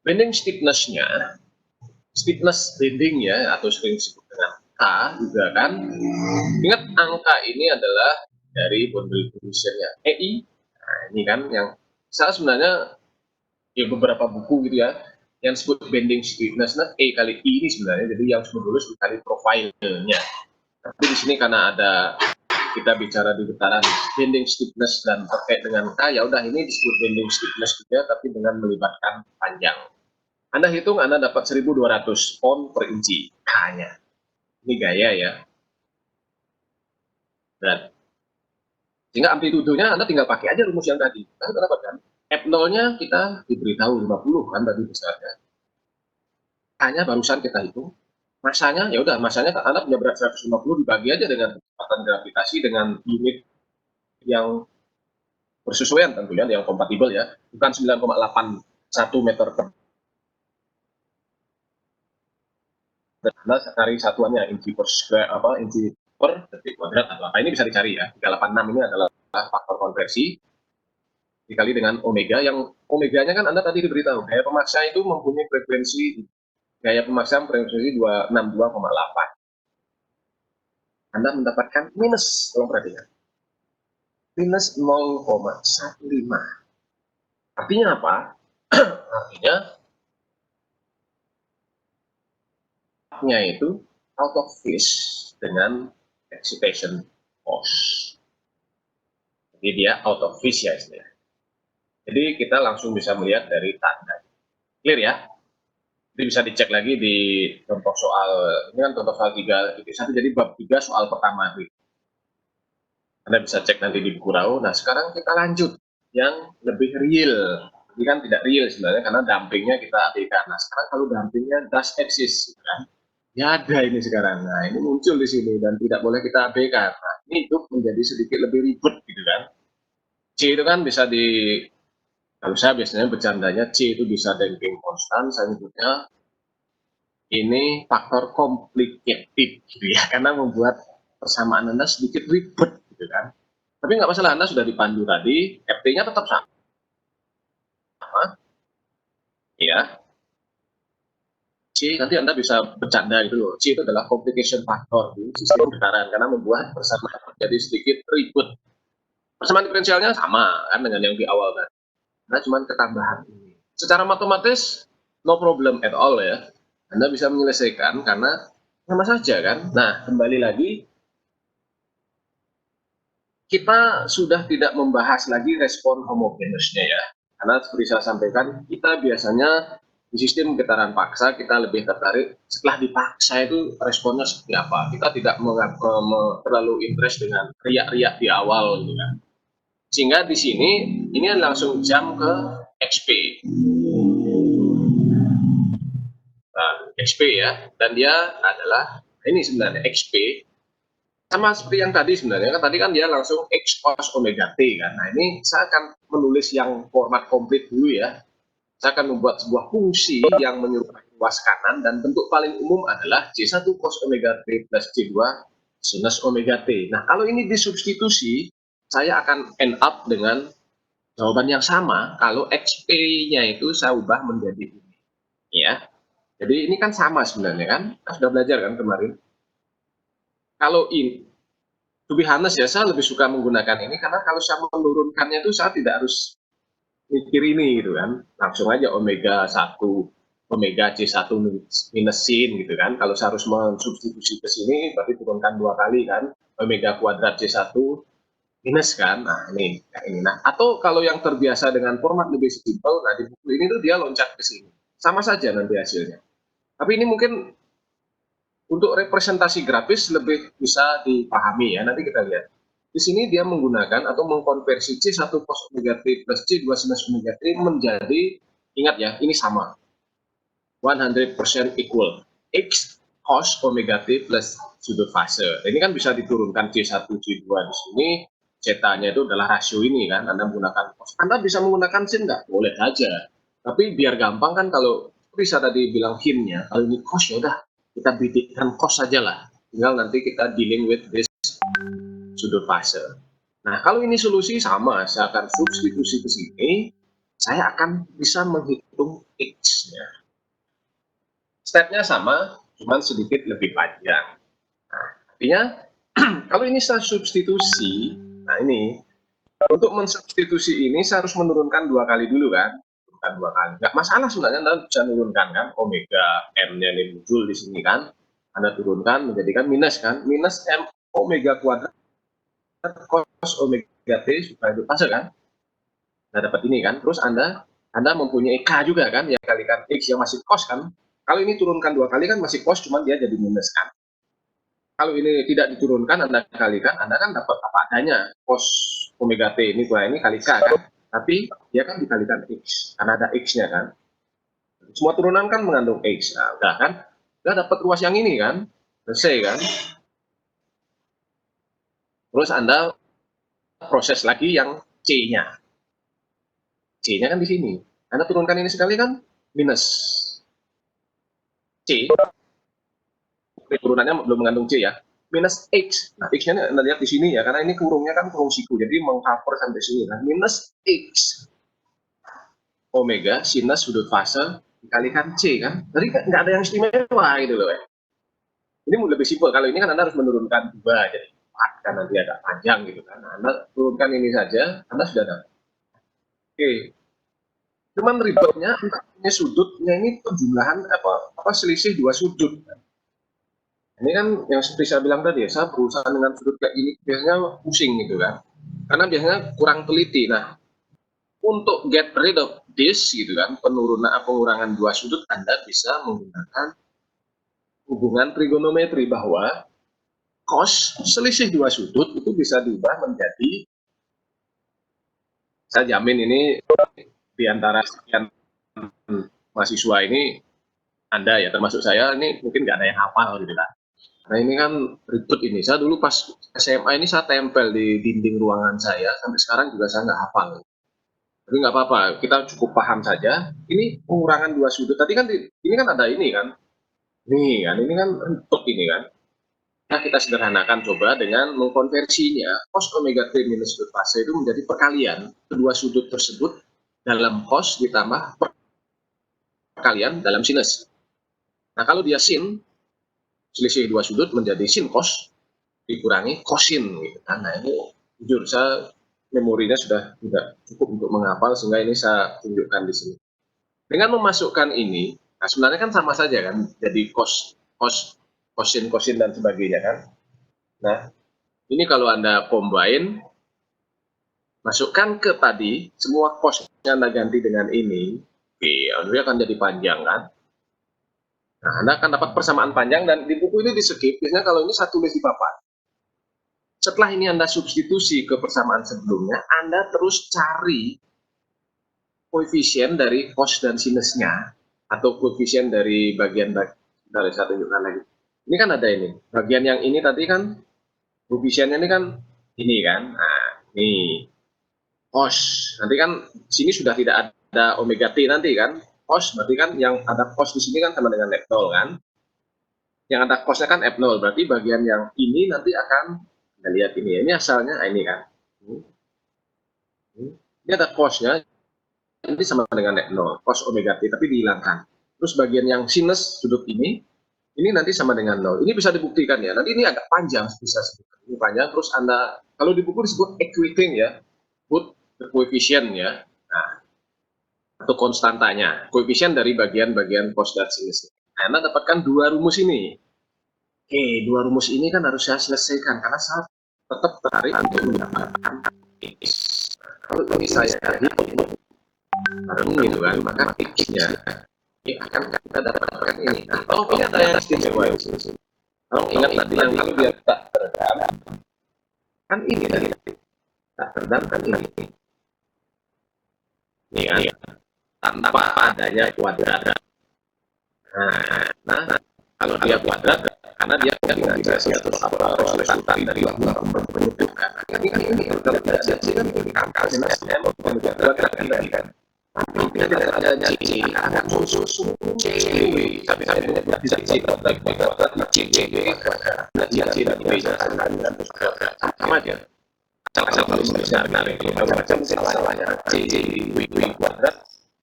Bending stiffness-nya, stiffness bending ya, atau sering disebut dengan K juga kan. Ingat, angka ini adalah dari boundary condition-nya EI. Nah, ini kan yang saya sebenarnya ya beberapa buku gitu ya, yang disebut bending stiffness, nah E kali I ini sebenarnya, jadi yang dulu dikali profilnya. Tapi di sini karena ada kita bicara di getaran bending stiffness dan terkait dengan K, ya udah ini disebut bending stiffness juga, tapi dengan melibatkan panjang. Anda hitung, Anda dapat 1200 pon per inci K-nya. Ini gaya ya. Dan sehingga amplitudenya Anda tinggal pakai aja rumus yang tadi. Nah, kenapa kan? F0-nya kita diberitahu 50 kan tadi besarnya. K-nya barusan kita hitung. Masanya, ya udah, masanya Anda punya berat 150, dibagi aja dengan kecepatan gravitasi dengan unit yang bersesuaian tentunya, yang kompatibel ya, bukan 9,81 meter per karena cari satuannya inci per square, inci per detik kuadrat atau apa, ini bisa dicari ya. 386 ini adalah faktor konversi dikali dengan omega, yang omeganya kan Anda tadi diberitahu, gaya pemaksa itu mempunyai frekuensi gaya pemaksaan frekuensi 262,8. Anda mendapatkan minus, tolong perhatikan. Minus 0,15. Artinya apa? Artinya itu out of phase dengan excitation force. Jadi dia out of phase ya istilahnya. Jadi kita langsung bisa melihat dari tanda. Clear ya? Jadi bisa dicek lagi di contoh soal, ini kan contoh soal 3.1, jadi bab 3 soal pertama. Anda bisa cek nanti di buku RAW. Nah sekarang kita lanjut yang lebih real. Ini kan tidak real sebenarnya karena dampingnya kita abaikan. Nah sekarang kalau dampingnya does exist, kan? Ya ada ini sekarang. Nah ini muncul di sini dan tidak boleh kita abaikan. Nah ini itu menjadi sedikit lebih ribet gitu kan. C itu kan bisa kalau saya biasanya bercandanya C itu bisa damping konstan, saya nyebutnya ini faktor complicated gitu ya, karena membuat persamaan Anda sedikit ribet gitu kan. Tapi nggak masalah, Anda sudah dipandu tadi, FT-nya tetap sama, ya. C nanti Anda bisa bercanda gitu loh. C itu adalah complication factor di sistem getaran karena membuat persamaan jadi sedikit ribet. Persamaan diferensialnya sama kan dengan yang di awal tadi. Nah, cuman ketambahan ini. Secara matematis no problem at all ya. Anda bisa menyelesaikan karena sama saja kan. Nah, kembali lagi kita sudah tidak membahas lagi respon homogeneusnya ya. Karena seperti saya sampaikan, kita biasanya di sistem getaran paksa kita lebih tertarik setelah dipaksa itu responnya seperti apa. Kita tidak terlalu interest dengan riak-riak di awal gitu kan. Sehingga di sini ini langsung jam ke XP. Nah, XP ya, dan dia adalah ini sebenarnya XP sama seperti yang tadi sebenarnya kan tadi kan dia langsung X cos omega T kan. Nah ini saya akan menulis yang format komplit dulu ya. Saya akan membuat sebuah fungsi yang menyerupai ruas kanan dan bentuk paling umum adalah C1 cos omega T plus C2 sinus omega T. Nah kalau ini disubstitusi, saya akan end up dengan jawaban yang sama kalau XP-nya itu saya ubah menjadi ini. Ya, jadi ini kan sama sebenarnya kan. Kita sudah belajar kan kemarin. Kalau ini to be honest ya, saya lebih suka menggunakan ini karena kalau saya menurunkannya itu saya tidak harus mikir ini gitu kan. Langsung aja omega 1, omega C1 minus sin gitu kan. Kalau saya harus mensubstitusi ke sini, berarti turunkan 2 kali kan. Omega kuadrat C1 minus kan. Nah ini, kayak ini. Nah, atau kalau yang terbiasa dengan format lebih simpel, nah di buku ini tuh dia loncat ke sini. Sama saja nanti hasilnya. Tapi ini mungkin untuk representasi grafis lebih bisa dipahami ya, nanti kita lihat. Di sini dia menggunakan atau mengkonversi C1 cos omega T plus C2 sinus omega T menjadi, ingat ya, ini sama. 100% equal. X cos omega T plus sudut fase. Ini kan bisa diturunkan C1, C2 di sini. Cetanya itu adalah rasio ini kan, Anda menggunakan cos. Anda bisa menggunakan sin nggak? Boleh aja. Tapi biar gampang kan kalau bisa tadi bilang hinnya, kalau ini cos ya udah kita bidikkan cos saja lah. Tinggal nanti kita dealing with this sudut fase. Nah, kalau ini solusi sama, saya akan substitusi ke sini, saya akan bisa menghitung X-nya. Stepnya sama, cuman sedikit lebih panjang. Nah, artinya, kalau ini saya substitusi, nah ini, untuk mensubstitusi ini saya harus menurunkan 2 kali dulu kan. Turunkan 2 kali. Nggak masalah sebenarnya, Anda bisa menurunkan kan, omega M-nya ini muncul di sini kan. Anda turunkan menjadikan minus kan, minus M omega kuadrat cos omega T supaya itu fase kan. Nah dapat ini kan, terus Anda mempunyai K juga kan, yang kalikan X yang masih cos kan. Kalau ini turunkan 2 kali kan masih cos, cuman dia jadi minus kan. Kalau ini tidak diturunkan, Anda kalikan, Anda kan dapat apa adanya, cos omega T ini kurang ini kali K kan. Tapi dia kan dikalikan X, karena ada X-nya kan. Semua turunan kan mengandung X. Nah, udah kan, udah dapat ruas yang ini kan, selesai kan. Terus Anda proses lagi yang C-nya. C-nya kan di sini. Anda turunkan ini sekali kan minus C. Turunannya belum mengandung C ya. Minus X. Nah, X-nya Anda lihat di sini ya, karena ini kurungnya kan kurung siku, jadi mengcover sampai sini. Nah, minus X omega sinus sudut fase dikalikan C kan. Jadi nggak ada yang istimewa gitu loh ya. Ini lebih simpel. Kalau ini kan Anda harus menurunkan 2 jadi 4 kan nanti agak panjang gitu kan. Nah, Anda turunkan ini saja, Anda sudah dapat. Oke. Cuman ribetnya punya sudutnya ini penjumlahan apa selisih 2 sudut. Ini kan yang seperti saya bilang tadi ya, saya berusaha dengan sudut kayak gini biasanya pusing gitu kan. Karena biasanya kurang teliti. Nah, untuk get rid of this gitu kan, pengurangan 2 sudut Anda bisa menggunakan hubungan trigonometri bahwa cos selisih 2 sudut itu bisa diubah menjadi, saya jamin ini di antara sekian mahasiswa ini Anda ya termasuk saya ini mungkin nggak ada yang hafal gitu kan. Nah ini kan ribet ini. Saya dulu pas SMA ini saya tempel di dinding ruangan saya sampai sekarang juga saya nggak hafal. Tapi nggak apa-apa, kita cukup paham saja. Ini pengurangan 2 sudut. Tadi kan ini kan ada ini kan. Nih kan, ini kan ribet ini kan. Nah, kita sederhanakan coba dengan mengkonversinya cos omega T minus sudut fase itu menjadi perkalian kedua sudut tersebut dalam cos ditambah perkalian dalam sinus. Nah, kalau dia sin, selisih 2 sudut menjadi sin cos dikurangi kosin gitu kan. Nah, ini jujur saya memorinya sudah tidak cukup untuk menghafal sehingga ini saya tunjukkan di sini. Dengan memasukkan ini, nah sebenarnya kan sama saja kan, jadi cos, kosin dan sebagainya kan. Nah, ini kalau Anda combine, masukkan ke tadi, semua cosnya Anda ganti dengan ini, oke, Anda akan jadi panjang kan. Nah, Anda akan dapat persamaan panjang dan di buku ini di skip, biasanya kalau ini saya tulis di papan. Setelah ini Anda substitusi ke persamaan sebelumnya, Anda terus cari koefisien dari cos dan sinusnya, atau koefisien dari bagian dari saya tunjukkan lagi. Ini kan ada ini, bagian yang ini tadi kan, koefisiennya ini kan, ini kan, nah ini, cos, nanti kan sini sudah tidak ada omega T nanti kan, cos berarti kan yang ada cos di sini kan sama dengan F0 kan, yang ada cosnya kan F0, berarti bagian yang ini nanti akan, kita lihat ini, ini asalnya, nah ini kan, ini ada cosnya, ini sama dengan F0, cos omega T, tapi dihilangkan. Terus bagian yang sinus sudut ini nanti sama dengan 0. Ini bisa dibuktikan ya. Nanti ini agak panjang, bisa ini panjang. Terus Anda, kalau di buku disebut equating ya, put the coefficient ya. Nah, atau konstantanya, koefisien dari bagian-bagian cos dan sinus. Nah, Anda dapatkan 2 rumus ini. Oke, 2 rumus ini kan harus saya selesaikan karena saya tetap tertarik untuk mendapatkan x. Kalau ini saya hitung gitu kan, maka x-nya ini akan kita dapatkan ini. Nah, kalau ini ada yang istimewa, kalau ingat tadi yang kalau dia tak teredam, kan ini tadi tak teredam kan ini. Ini kan tanpa adanya kuadrat. Nah, kalau dia kuadrat, karena dia kombinasi atau apa resultan dari menentukan. Ini kan ini kalau tidak ada sih kan angkanya kuadrat kan tadi kan. Tidak adanya C akan muncul C, tapi saya tidak bisa C kuadrat C sama aja. Asal kalau misalnya macam salahnya C kuadrat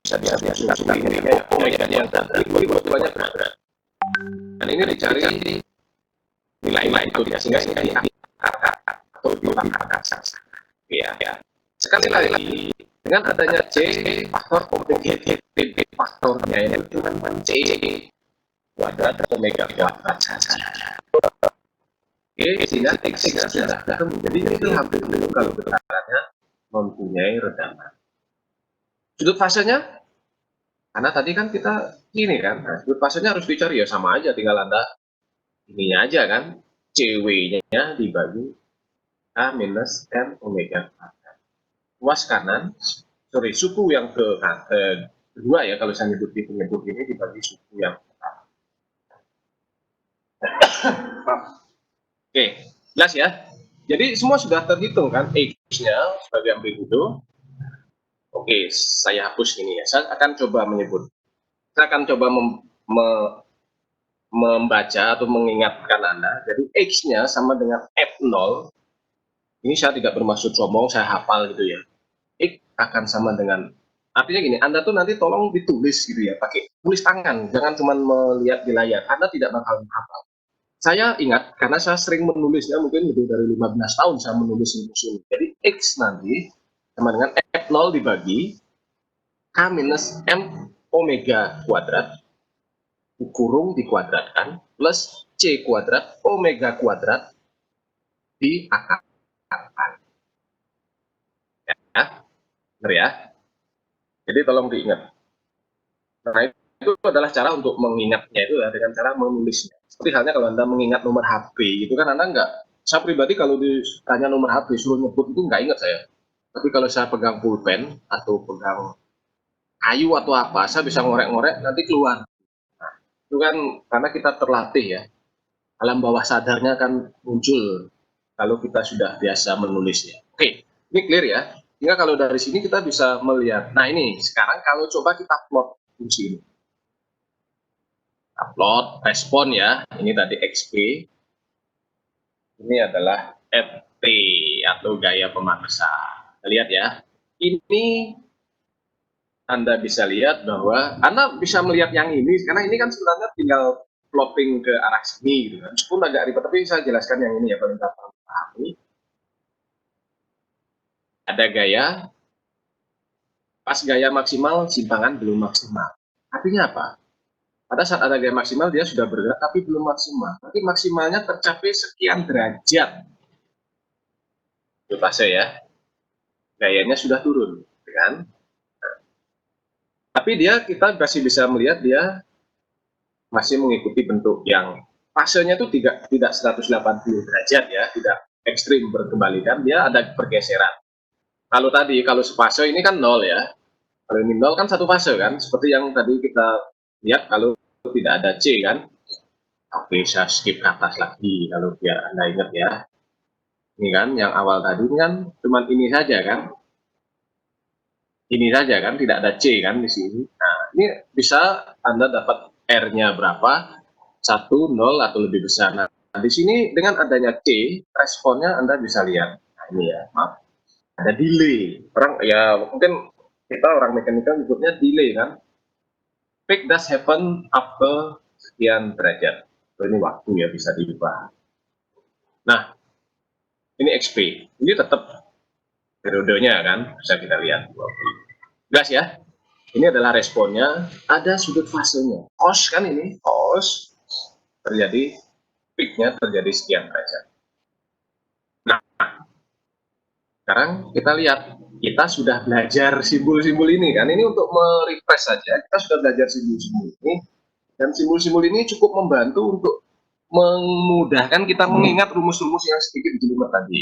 bisa diambil ini kayak omega yang banyak kuadrat. Dan ini dicari nilai-nilai itu sehingga ini atau di ya. Sekali lagi dengan adanya C faktor komplikatif faktornya ini cuma C kuadrat omega kuadrat saja. Oke, sehingga X sudah jadi itu hampir dulu kalau getarannya mempunyai redaman. Sudut fasenya, karena tadi kan kita ini kan, nah, sudut fasenya harus dicari ya sama aja, tinggal Anda ininya aja kan, CW-nya dibagi A minus M omega kuadrat. Luas kanan, suku yang kedua ya, kalau saya nyebut di penyebut ini dibagi suku yang pertama. Oke, jelas ya. Jadi semua sudah terhitung kan, X-nya sebagai amplitudo. Oke, saya hapus ini ya. Saya akan coba menyebut. Saya akan coba membaca atau mengingatkan Anda. Jadi X-nya sama dengan F0. Ini saya tidak bermaksud sombong, saya hafal gitu ya. X akan sama dengan Artinya gini, Anda tuh nanti tolong ditulis gitu ya, pakai tulis tangan, jangan cuma melihat di layar. Anda tidak bakal hafal. Saya ingat karena saya sering menulisnya, mungkin lebih dari 15 tahun saya menulis rumus ini. Jadi X nanti sama dengan F0 dibagi K minus M omega kuadrat kurung dikuadratkan plus C kuadrat omega kuadrat diakarkan. Ya, benar ya? Jadi tolong diingat. Nah, itu adalah cara untuk mengingatnya itu ya, dengan cara menulisnya. Seperti halnya kalau Anda mengingat nomor HP, itu kan Anda nggak, saya pribadi kalau ditanya nomor HP, suruh nyebut itu nggak ingat saya. Tapi kalau saya pegang pulpen atau pegang kayu atau apa, saya bisa ngorek-ngorek, nanti keluar. Nah, itu kan karena kita terlatih ya, alam bawah sadarnya kan muncul kalau kita sudah biasa menulisnya. Oke, ini clear ya. Sehingga kalau dari sini kita bisa melihat, nah ini sekarang kalau coba kita plot fungsi ini. Upload, respon ya, ini tadi XP, ini adalah FT atau gaya pemaksa. Lihat ya, ini Anda bisa lihat bahwa Anda bisa melihat yang ini, karena ini kan sebenarnya tinggal plotting ke arah sini gitu kan. Meskipun agak ribet, tapi saya jelaskan yang ini ya, paling gampang pahami. Ada gaya, pas gaya maksimal, simpangan belum maksimal. Artinya apa? Pada saat ada gaya maksimal, dia sudah bergerak, tapi belum maksimal. Tapi maksimalnya tercapai sekian derajat. Itu fase ya. Gayanya sudah turun, kan? Tapi dia, kita masih bisa melihat dia masih mengikuti bentuk yang fasenya itu tidak 180 derajat ya, tidak ekstrim berkebalikan, dia ada pergeseran. Kalau tadi, kalau fase ini kan nol ya. Kalau ini nol kan satu fase kan, seperti yang tadi kita lihat kalau tidak ada C kan. Oke, saya skip ke atas lagi kalau biar Anda ingat ya. Ini kan yang awal tadi kan cuman ini saja kan. Ini saja kan, tidak ada C kan di sini. Nah, ini bisa Anda dapat R-nya berapa, 1, 0, atau lebih besar. Nah, di sini dengan adanya C, responnya Anda bisa lihat. Nah, ini ya, maaf. Ada delay. Orang, ya mungkin kita orang mekanikal nyebutnya delay kan. Peak does happen after sekian derajat. Ini waktu ya, bisa diubah. Nah, ini XP. Ini tetap periodenya kan, bisa kita lihat. Gas ya. Ini adalah responnya, ada sudut fasenya. Cos kan ini, cos terjadi, peaknya terjadi sekian derajat. Nah, sekarang kita lihat, kita sudah belajar simbol-simbol ini kan, ini untuk merefresh saja, kita sudah belajar simbol-simbol ini, dan simbol-simbol ini cukup membantu untuk memudahkan kita mengingat rumus-rumus yang sedikit dijelimet tadi.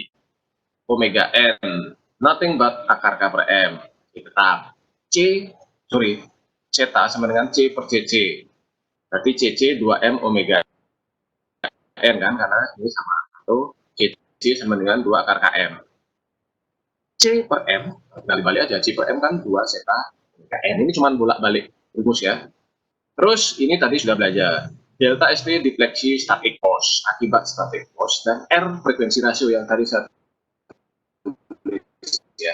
Omega N, nothing but akar K per M, tetap. Zeta sama dengan C per CC. Berarti CC 2M omega N kan, karena ini sama. Atau CC sama dengan 2 akar KM. C per M, balik-balik aja, C per M kan 2 zeta omega N. Ini cuma bolak-balik rumus ya. Terus ini tadi sudah belajar. Delta ST defleksi static force, akibat static force, dan R frekuensi rasio yang tadi saya tulis ya.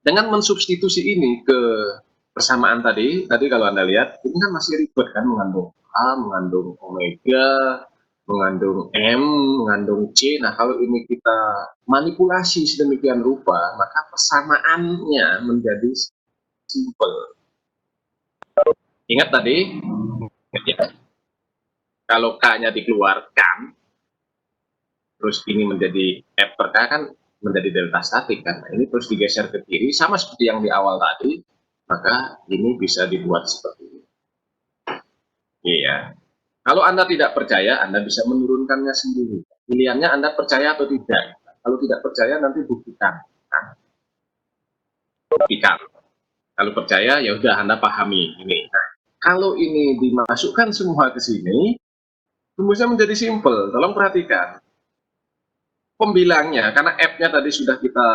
Dengan mensubstitusi ini ke persamaan tadi kalau Anda lihat, ini kan masih ribet kan, mengandung A, mengandung omega, mengandung M, mengandung C. Nah, kalau ini kita manipulasi sedemikian rupa, maka persamaannya menjadi simple. Ingat tadi, ya, kalau K-nya dikeluarkan, terus ini menjadi F per K kan menjadi delta statik kan. Nah, ini terus digeser ke kiri, sama seperti yang di awal tadi, maka ini bisa dibuat seperti ini. Iya. Kalau Anda tidak percaya, Anda bisa menurunkannya sendiri. Pilihannya Anda percaya atau tidak. Kalau tidak percaya, nanti buktikan. Buktikan. Kalau percaya, ya udah Anda pahami ini. Nah, kalau ini dimasukkan semua ke sini, rumusnya menjadi simple. Tolong perhatikan. Pembilangnya, karena F-nya tadi sudah kita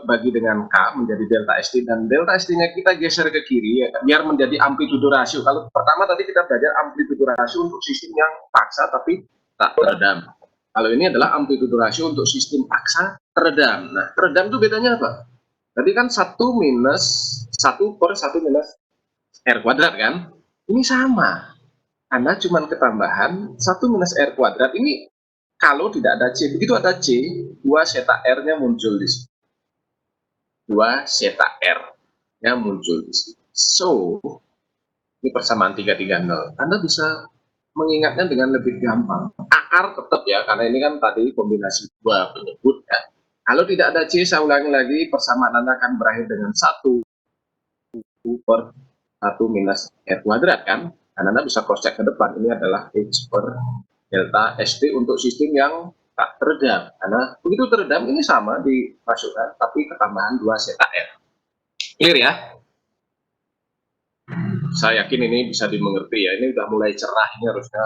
bagi dengan K menjadi delta ST, dan delta ST-nya kita geser ke kiri ya, biar menjadi amplitudo rasio. Kalau pertama tadi kita belajar amplitudo rasio untuk sistem yang paksa tapi tak teredam. Kalau ini adalah amplitudo rasio untuk sistem paksa teredam. Nah, teredam itu bedanya apa? Tadi kan 1 minus 1/1 minus R kuadrat kan? Ini sama. Anda cuma ketambahan 1 minus R kuadrat. Ini kalau tidak ada C. Begitu ada C, 2 zeta R-nya muncul di sini. 2 zeta R-nya muncul di sini. So, ini persamaan 330. Anda bisa mengingatnya dengan lebih gampang. Akar tetap ya, karena ini kan tadi kombinasi dua penyebut ya. Kalau tidak ada C, saya ulangi lagi, persamaan Anda akan berakhir dengan 1/1 minus R kuadrat kan. Dan Anda bisa cross check ke depan, ini adalah H per delta ST untuk sistem yang tak teredam. Karena begitu teredam, ini sama dimasukkan, tapi ketambahan 2 zeta R. Clear ya? Saya yakin ini bisa dimengerti ya. Ini udah mulai cerah, ini harusnya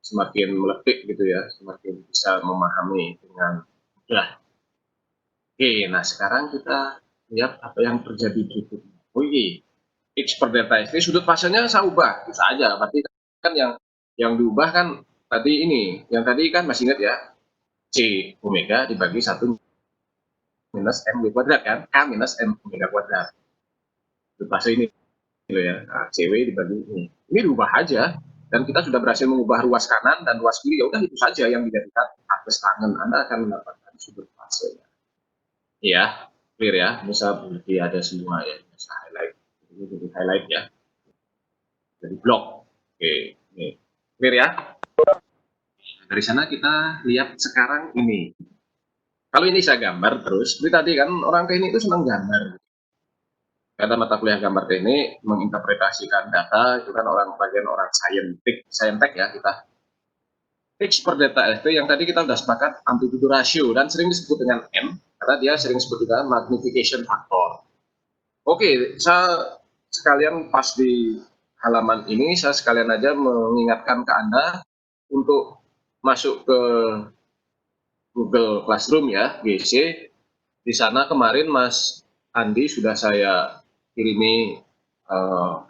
semakin meletik gitu ya, semakin bisa memahami dengan mudah. Oke, nah sekarang kita lihat apa yang terjadi berikutnya. Oh iya, X per delta S ini sudut fasenya saya ubah, bisa aja. Berarti kan yang diubah kan tadi ini, yang tadi kan masih ingat ya, C omega dibagi 1 minus M kuadrat kan, K minus M omega kuadrat. Sudut fase ini gitu ya, nah, CW dibagi ini. Ini diubah aja, dan kita sudah berhasil mengubah ruas kanan dan ruas kiri, ya udah itu saja yang dijadikan atas tangan. Anda akan mendapatkan sudut fase. Ya, clear ya, bisa berarti ada semua ya, bisa highlight. Ini jadi highlight ya. Dari blok. Oke, ini clear ya. Dari sana kita lihat sekarang ini. Kalau ini saya gambar terus, seperti tadi kan orang teknik itu senang gambar. Karena mata kuliah gambar teknik menginterpretasikan data itu kan orang bagian orang saintek ya kita. X per delta ST yang tadi kita sudah sepakat amplitude ratio dan sering disebut dengan M karena dia sering disebut dengan magnification factor. Oke, saya sekalian pas di halaman ini saya sekalian aja mengingatkan ke Anda untuk masuk ke Google Classroom ya, GC. Di sana kemarin Mas Andi sudah saya kirimi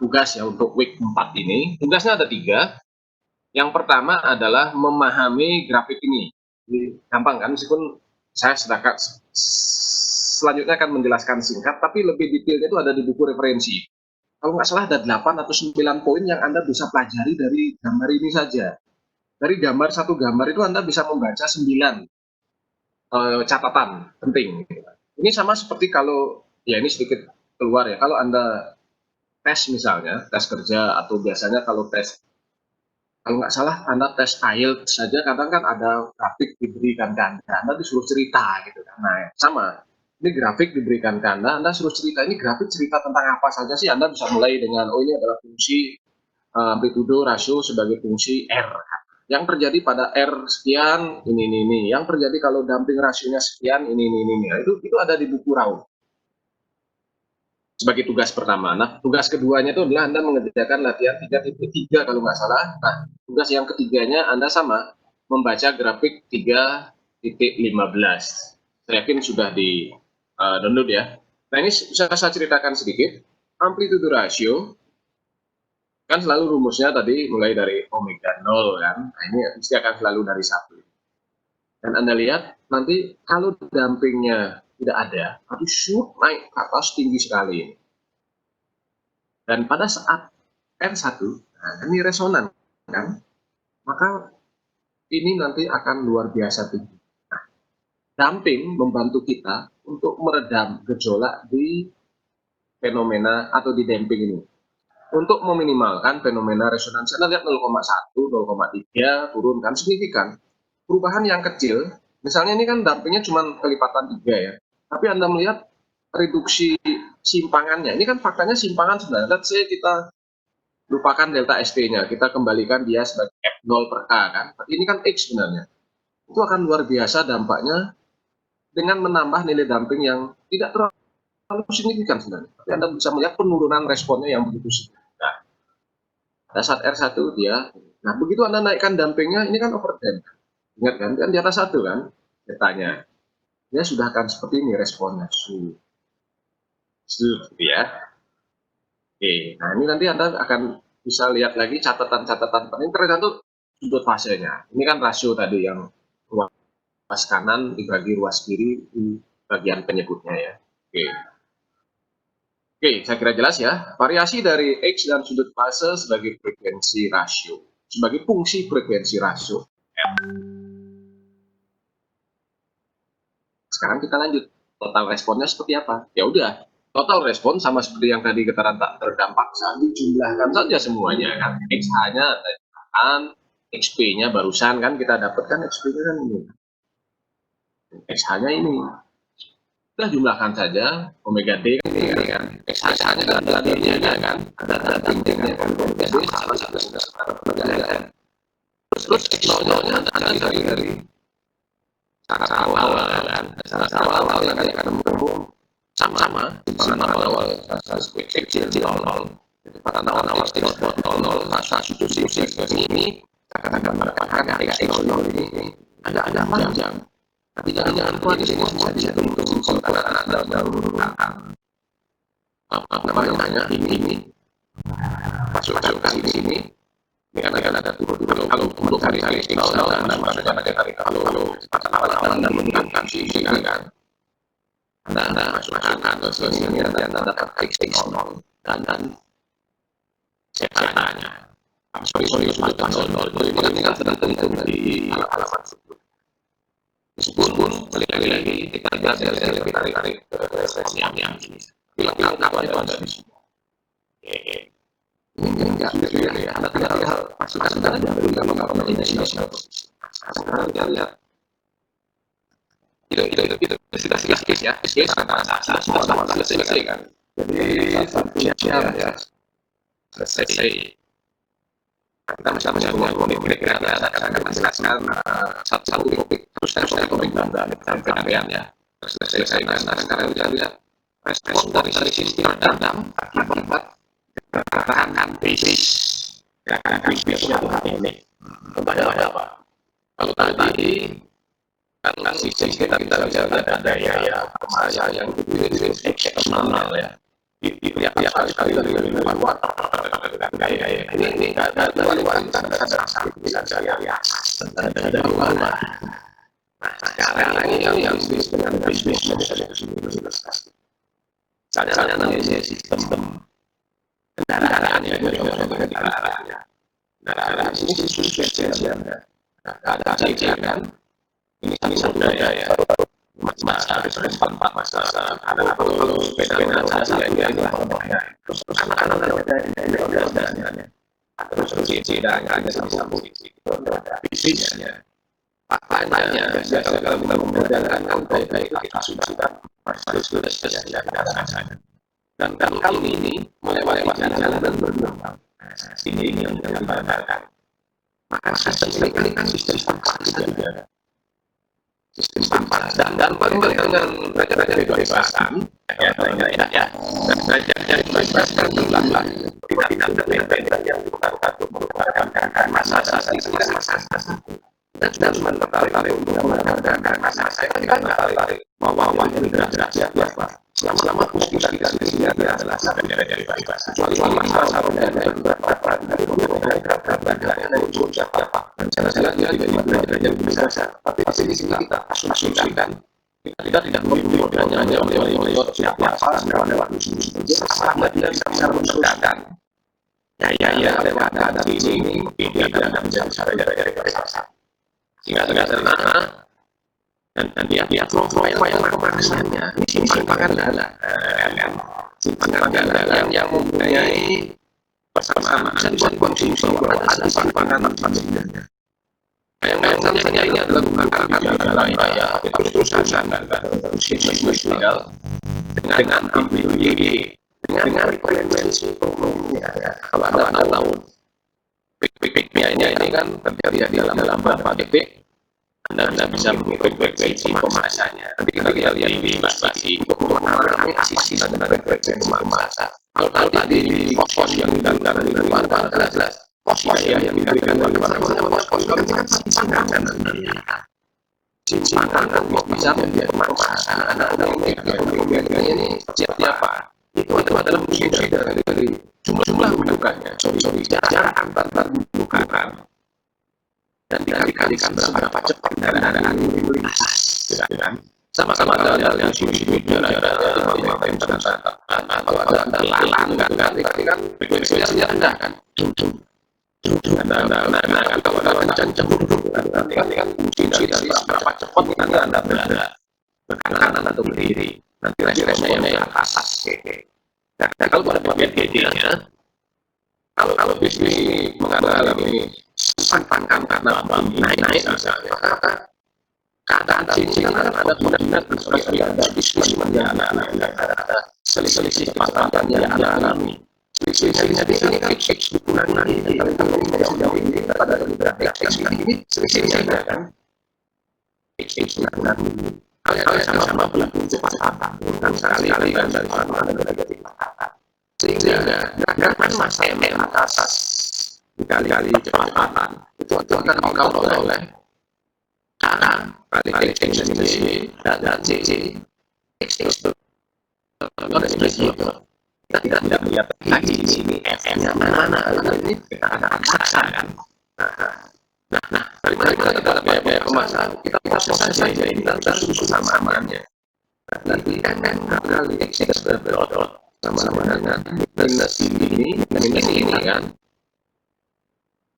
tugas ya untuk week 4 ini. Tugasnya ada 3. Yang pertama adalah memahami grafik ini. Ini gampang kan, meskipun saya selanjutnya akan menjelaskan singkat, tapi lebih detailnya itu ada di buku referensi. Kalau nggak salah ada 8 atau 9 poin yang Anda bisa pelajari dari gambar ini saja. Dari satu gambar itu Anda bisa membaca 9 catatan penting. Ini sama seperti kalau, ya ini sedikit keluar ya, kalau Anda tes misalnya, tes kerja atau biasanya kalau nggak salah Anda tes IELTS saja kadang kan ada grafik diberikan ke Anda disuruh cerita gitu kan. Nah, sama. Ini grafik diberikan ke Anda suruh cerita. Ini grafik cerita tentang apa saja sih? Anda bisa mulai dengan, oh ini adalah fungsi amplitudo rasio sebagai fungsi R. Yang terjadi pada R sekian, ini. Yang terjadi kalau damping rasionya sekian, ini. Nah, itu ada di buku Raul. Sebagai tugas pertama. Nah, tugas keduanya itu adalah Anda mengerjakan latihan 3.3 kalau nggak salah. Nah, tugas yang ketiganya Anda sama, membaca grafik 3.15. Saya yakin sudah di download ya. Nah, ini bisa saya ceritakan sedikit. Amplitude ratio, kan selalu rumusnya tadi mulai dari omega 0 kan. Nah, ini mesti akan selalu dari 1. Dan Anda lihat, nanti kalau dampingnya tidak ada, tapi shoot naik ke atas tinggi sekali. Dan pada saat R1, nah ini resonan kan, maka ini nanti akan luar biasa tinggi. Nah, damping membantu kita untuk meredam gejolak di fenomena atau di damping ini. Untuk meminimalkan fenomena resonansi, Anda lihat 0,1, 0,3 turun kan signifikan. Perubahan yang kecil, misalnya ini kan dampingnya cuma kelipatan 3 ya, tapi Anda melihat reduksi simpangannya, ini kan faktanya simpangan sebenarnya. Let's say kita lupakan delta ST-nya, kita kembalikan dia sebagai F0 per K kan, ini kan X sebenarnya. Itu akan luar biasa dampaknya dengan menambah nilai damping yang tidak terlalu signifikan sebenarnya. Tapi Anda bisa melihat penurunan responnya yang begitu signifikan. Pada saat R1 dia, nah begitu Anda naikkan dampingnya, ini kan overdamp. Ingat kan di atas 1 kan datanya. Dia sudah akan seperti ini responnya. Ya. Oke, nah ini nanti Anda akan bisa lihat lagi catatan-catatan penting tergantung sudut fasenya. Ini kan rasio tadi yang ruas kanan dibagi ruas kiri di bagian penyebutnya ya. Oke. Oke, saya kira jelas ya. Variasi dari X dan sudut fase sebagai frekuensi rasio. Sebagai fungsi frekuensi rasio. Sekarang kita lanjut. Total responnya seperti apa? Ya udah, total respon sama seperti yang tadi keterangan terdampak saat dijumlahkan saja semuanya kan. XH-nya kan, XP-nya barusan kan kita dapatkan XP-nya kan ini. XH-nya ini. Kita jumlahkan saja omega D ini kan. XH-nya kan ada D-nya kan. Ada D-nya kan. Sama-sama terus X0-nya ada dari awal kan. Awal yang ketemu sama awal kecil di nol. Pada awal X0 nol substitusi ini akan mendapatkan X0 ini ada panjang. Tapi jangan lupa di sini semua bisa dihitung karena ada apa namanya ini masuk di sini. Karena ada kalau untuk hari-hari kalau awal-awal dan menggunakan sini kan ada masukkan atau sini ada X0 dan caranya sorry ini kan sedang terhitung dari halaman meskipun lagi kita tarik yang ini bilang apa ada di sini. Ini enggak ya, ada tiga hal masukan dan dari kalau ini sekarang kita lihat itu sudah ya semua selesai kan. Jadi ya selesai. Kita masih punya ada menjelaskan satu topik terus topik dan ya selesai dan sekarang kita lihat respon dari sistem dalam akibat gerakan basis ini kepada apa? Kalau tadi kan sistem kita bisa ada ya masa yang eksternal ya dilihat sekali dari luar ini nggak ada luar ada luar. Nah sekarang ini yang dengan bisnis saya namanya sistem kendaraan yang kendaraan ini spesial ada kan ini sudah ya masa ada kalau sepeda yang terus sambung bisnisnya faktanya kalau kita membedakan kita sudah spesial dan kalau ini melewati jalan dan bergelombang ini yang digambarkan maka sistem ini kan sistem sampah juga sistem sampah dan bagaimana dengan raja-raja dibebaskan ya dan raja dibebaskan berulang-ulang tidak ada benda yang merupakan masa dan menarik untuk menggunakan masa tarik bahwa yang tidak apa selama kita sini adalah raja dibebaskan kecuali masa dari beberapa dari raja dibebaskan tapi di sini kita asumsikan kita tidak membuatnya hanya oleh siapa lewat sama dia bisa menekan ya lewat dari ini dia tidak bisa raja dibebaskan sehingga dan dia profil yang maksudnya simpangan dana yang mempunyai persamaan buat konsumsi ada simpangan yang ini adalah bukan karena ya terus-terusan dan ilegal dengan ambiguity dengan frekuensi umumnya kalau ada tahun pik-piknya ini kan terjadi dalam beberapa detik Anda bisa menghitung frekuensi pemasannya. Nanti kita lihat di ilustrasi mengalami asisi dan frekuensi pemasan. Kalau tadi di pos yang dikatakan dari luar jelas pos yang diberikan dari mana-mana pos dengan simpangan bisa menjadi pemasan. Ada ini seperti apa? Itu adalah fungsi dari jumlah gundukannya. Jarak antar gundukan. Dan dikalikan berapa cepat kendaraan ini melintas, kan? sama-sama ada yang sulit jaraknya 5 meter kalau ada langganan nanti kan frekuensinya rendah kan nah kalau ada kencang nanti kan fungsi dari berapa cepat nanti anda berada ke kanan atau ke kiri nanti responnya yang ke atas nah kalau pada bagian GD-nya kalau bisnis mengalami pantang karena naik misalnya keadaan ini kan ada benar-benar seperti ada diskusi ada selisih kecepatan yang anda alami selisihnya di sini kan x bulan ini kalau jauh ini pada grafik x ini selisihnya kan x bulan hal yang sama berlaku kecepatan kan sekali kan dari mana ada negatif sehingga gerakan massa m atas dikali kecepatan itu akan dikontrol oleh karena kali x ini dan c x itu kita tidak melihat lagi di sini f-nya mana ini kita akan paksa kan nah dari dalam biaya kemasan kita proses saja ini dan susun namanya nanti kan kali x berdot sama-sama dengan minus ini kan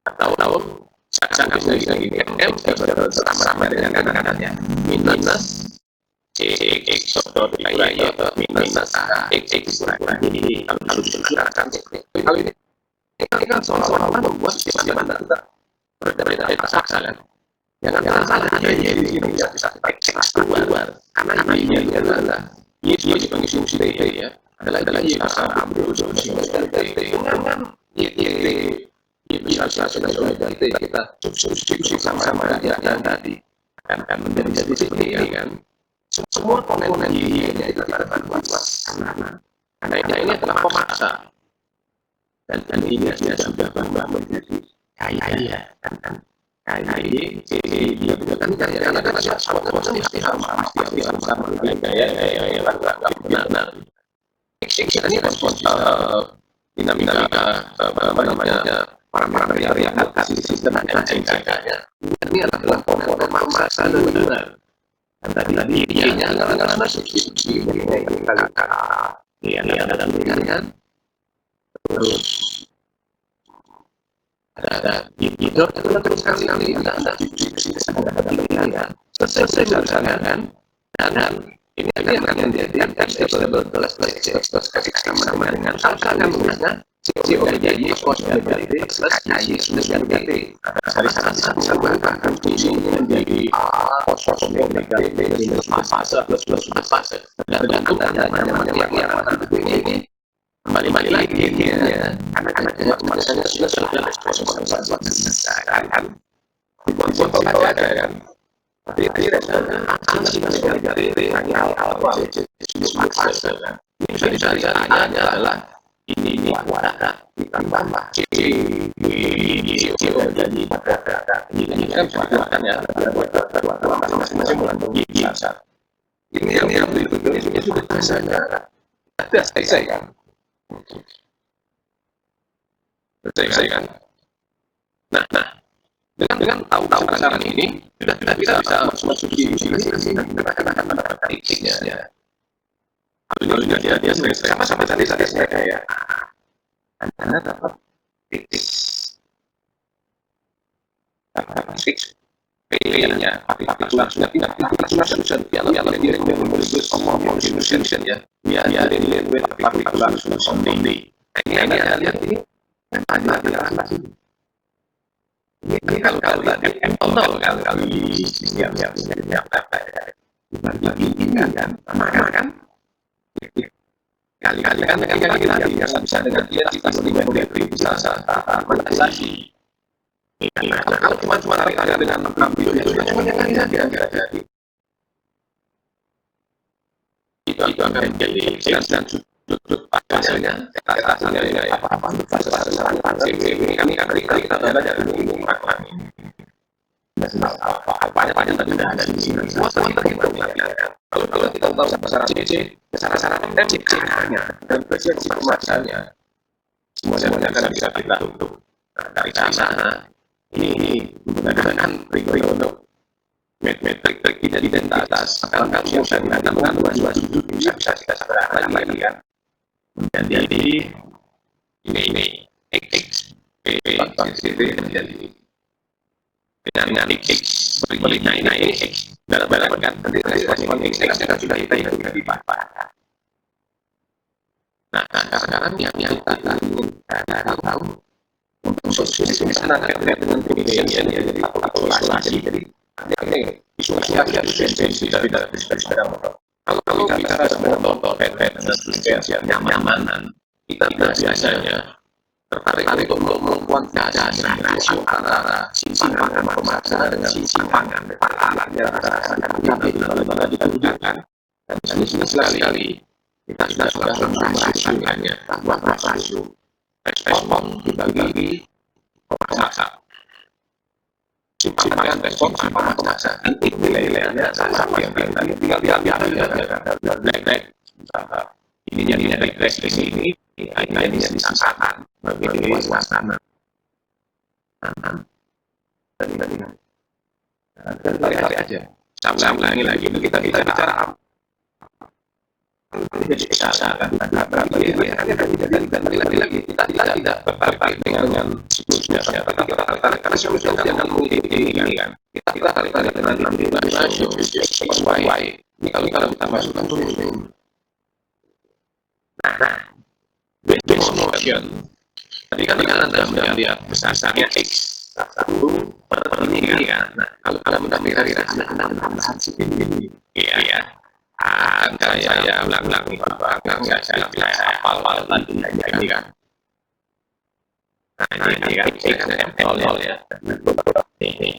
atau saya bisa gini m sama-sama dengan kanannya minus x dot dikurangi minus x dikurangi ini harus digunakan hal ini kan seolah-olah membuat sistem anda kita berbeda paksa kan jangan salah ini di sini bisa x keluar karena ini adalah ini dipanggil fungsi t ya adalah kita ambil fungsi t ini bisa sudah kita substitusi sama-sama yang tadi akan menjadi seperti ini kan semua komponen ini itu kita akan buat karena ini adalah pemaksa dan ini sudah berubah menjadi kaya kan kaya dia juga kan kaya adalah sesuatu pasti sama kaya benar ini respons dinamika apa namanya parameter yang atas di sistem NCK-nya ini adalah komponen pemaksa dan benar dan tadi ininya adalah substitusi ini dan terus ada itu terus kali ada substitusi ada pilihan selesai misalnya kan dan ini akan menjadi stable plus sama dengan akan menggunakan CO jadi possibility plus KY plus negatif dari sama akan fungsinya menjadi positif negatif minus fase plus fase dan adanya yang ini kembali lagi ya anak-anaknya masanya sudah respon kan buat ada kan tapi hasilnya dari awal fase kan bisa dicari adalah ini wadah ditambah C jadi ini kan pergerakan ya masing-masing mengandung biasa ini yang berikutnya ini sudah biasanya ada selesai kan nah dengan tahu kebenaran ini sudah bisa masuk di titiknya ya harusnya dia sama-sama tadi saya kayak anda dapat titik pilihannya partikular sudah tidak partikular solution piano dia menulis omong solution ya dia nilai partikular solution ini anda lihat ini hanya lagi ini kalau tadi nol kali yang dibagi kan sama kan kali-kali kan bisa dengan dia kita beri bisa manifestasi kalau cuma tarik dengan ambil itu cuma yang jadi itu akan menjadi dan sudut hasilnya apa ini kami kita belajar ini apa tadi sudah ada di sini semua tadi kalau kita tahu sasaran sasaran caranya dan persepsi pemaksanya semuanya akan bisa kita untuk dari sana ini menggunakan rigor untuk metrik identitas akan siapkan nanti dua sudut bisa kita sekarang lagi kan. Jadi ini x p menjadi dengan x berikutnya ini x dalam kan nanti respon x akan sudah kita hitung di bawah. Nah sekarang yang kita tahu untuk solusi sana terkait dengan pemilihan jadi kalkulasi jadi ini visualisasi tidak kalau kita motor dan kenyamanan kita biasanya tertarik untuk mengkuantifikasi rasio antara simpangan pemasaran dengan simpangan alatnya bagaimana digunakan dan ini sekali kita sudah merasakannya tanpa rasio respon dibagi masa simpangan respon simpangan masa nanti nilai-nilainya sama yang tinggal ini jadi refleksi ini ini jadi sasaran bagi suasana dan tarik aja saya ulangi lagi kita bicara jadi kita akan lagi kita tidak tertarik dengan siklusnya kita tertarik karena solusi yang akan mungkin ini kan kita tarik dengan rasio y ini kalau kita masukkan dulu base motion tadi kan Anda melihat besarnya x dulu per ini kan nah kalau Anda kira-kira Anda menambahkan segini iya saya ulang-ulang nih Pak nggak saya hafal tadi ini kan nah ini kan saya sampel ya ini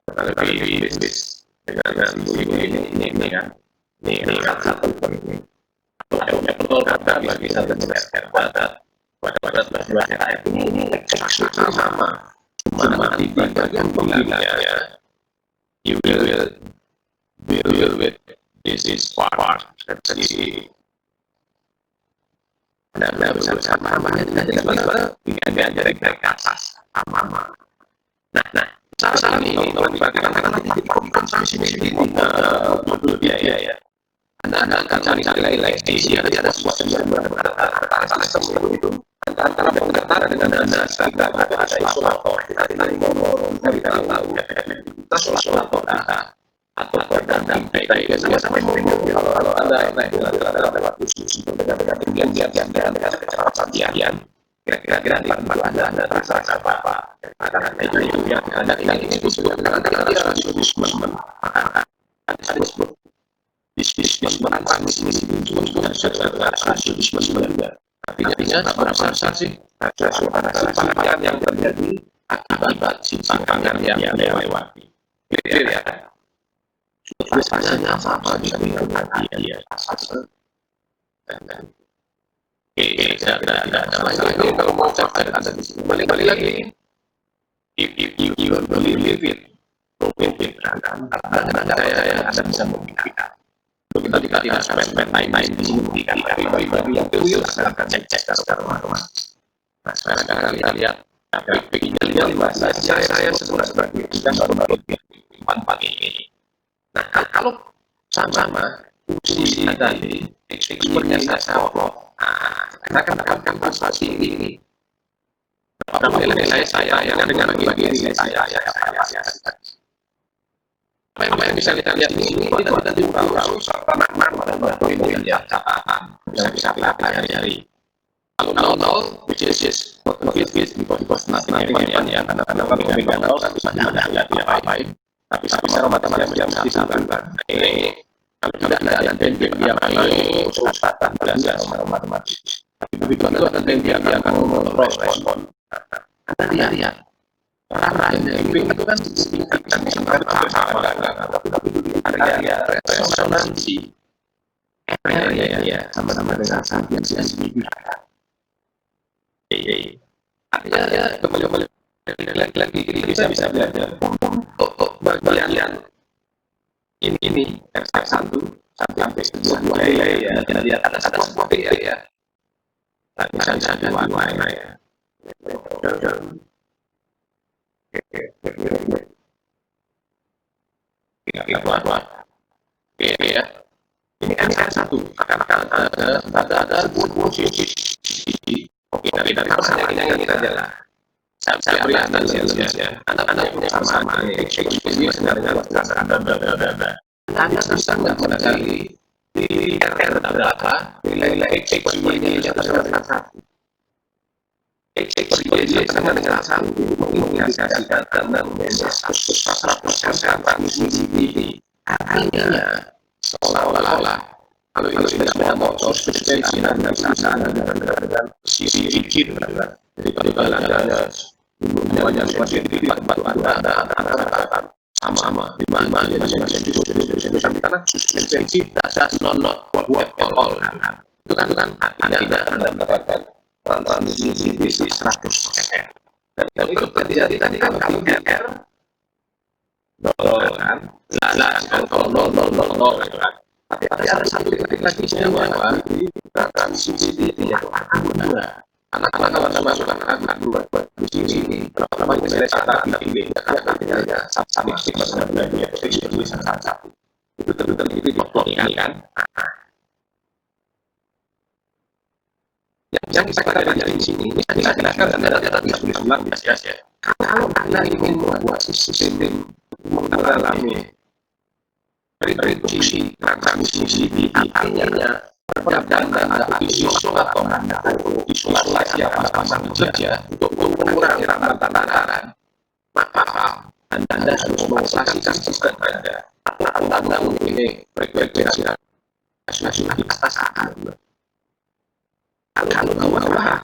lebih bisnis dengan ini kan ini kan satu ini betul kata bagi satu pada ayat ini sama cuma di bagian pembeliannya you will deal with this is part jadi ada bersama tidak ada dari atas sama nah saat ini kalau dibagikan karena nanti dikomunikasi sini modul biaya Anda akan cari nilai di ada sebuah sumber sebelum itu antara pendaftaran dengan Anda sedang ada isolator kita tidak mau dari tahu kita isolator atau pendanaan kita sampai kalau Anda lewat khusus dengan ketinggian dengan kecepatan kira-kira di tempat Anda terasa apa karena itu yang Anda ini disebut dengan disebut artinya apa sih simpangan yang terjadi akibat simpangan yang melewati clear ya biasanya apa dengan dia tidak ada masalah ini kalau mau cakap ada di sini balik lagi if you believe it mungkin akan saya bisa membuktikan kita tidak spend time di sini membuktikan bagi yang itu akan cek rumah nah sekarang kita lihat begini saya sebenarnya kita baru pagi ini nah kalau sama fungsi tadi ekspertnya saya kita akan mendapatkan transaksi ini berapa nilai saya yang dengan bagian nilai saya apa yang bisa kita lihat ini itu ada di bawah serta nama dan catatan yang bisa kita pelajari kalau nol which is because nothing ya karena pemegang nol tapi ada apa-apa tapi secara matematika yang kan ini kalau tidak ada tendensi yang catatan belajar matematis tapi itu ada tendensi yang akan merespon Anda lihat karena itu kan signifikan sama tapi ada resonansi ya sama-sama dengan sangat yang signifikan artinya ya kembali lagi kita bisa belajar untuk bagian ini R1 sampai kedua ya lihat ada sebuah ya misalnya ada dua ya keluar. Oke ya. Ini R1 akan ada posisi. Oke, dari persamaan ini adalah saya beri analisis ya. Anda punya persamaan ini sebenarnya Anda bisa mengetahui di R berapa nilai X ini adalah 1. X sama dengan 1 mengindikasikan Anda mempunyai 100% transmisi ini. Artinya seolah-olah kalau ini sudah motor spesifikasi Anda bisa dengan posisi rigid jadi kalau Anda semuanya di tempat Anda sama-sama di mana karena suspensi dasar not all itu kan artinya Anda mendapatkan transmisi 100%. Dan itu terjadi tadi kan kalau R 0 kan, kalau 0 kan. Tapi ada satu titik lagi bahwa transmisi yang kedua. Anak-anak kalau Anda masukkan anak dua di sini, pertama nilai kata pilih, artinya satu sebenarnya tulisan satu. Itu itu diplotkan kan. Yang kita katakan di sini, saya jelaskan Anda tadi tulis ulang ya. Kalau Anda ingin membuat sistem mengalami reproduksi transmisi di artinya berdasarkan atau isolasi yang pasang saja untuk mengurangi ramalan maka Anda harus mengoperasikan sistem Anda mempunyai frekuensi nasional di atas kalau di bawah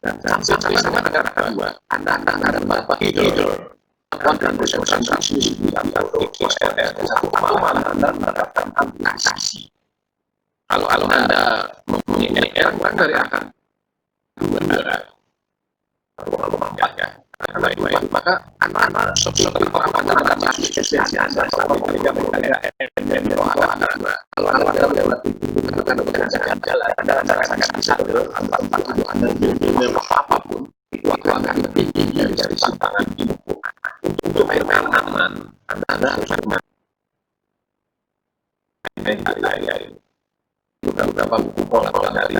dan sampai sama dengan kedua Anda ada berapa hidur dan transmisi di antara XLR 1,8 Anda mendapatkan aplikasi. Kalau Anda mempunyai R dari akan 2 ya. Karena itu maka Anda seperti orang Anda masih spesiasi Anda kalau Anda melewati dengan jalan Anda akan bisa Anda apapun itu akan lebih tinggi dari tantangan untuk aman Anda harus beberapa buku pola dari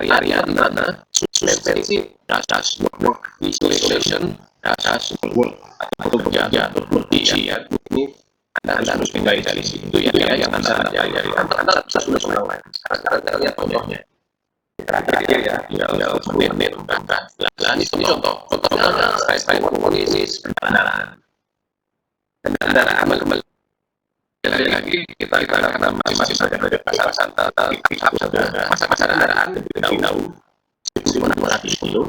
area mana suspensi dasar work isolation dasar work atau bekerja berfungsi ya ini Anda harus pindah dari situ ya yang Anda dari Anda sudah sekarang lihat contohnya terakhir ya tinggal menit dan itu contohnya saya kondisi kendaraan kembali lagi kita karena masih saja ada pasar kita sudah masa kendaraan lebih tahu 1.200 kilo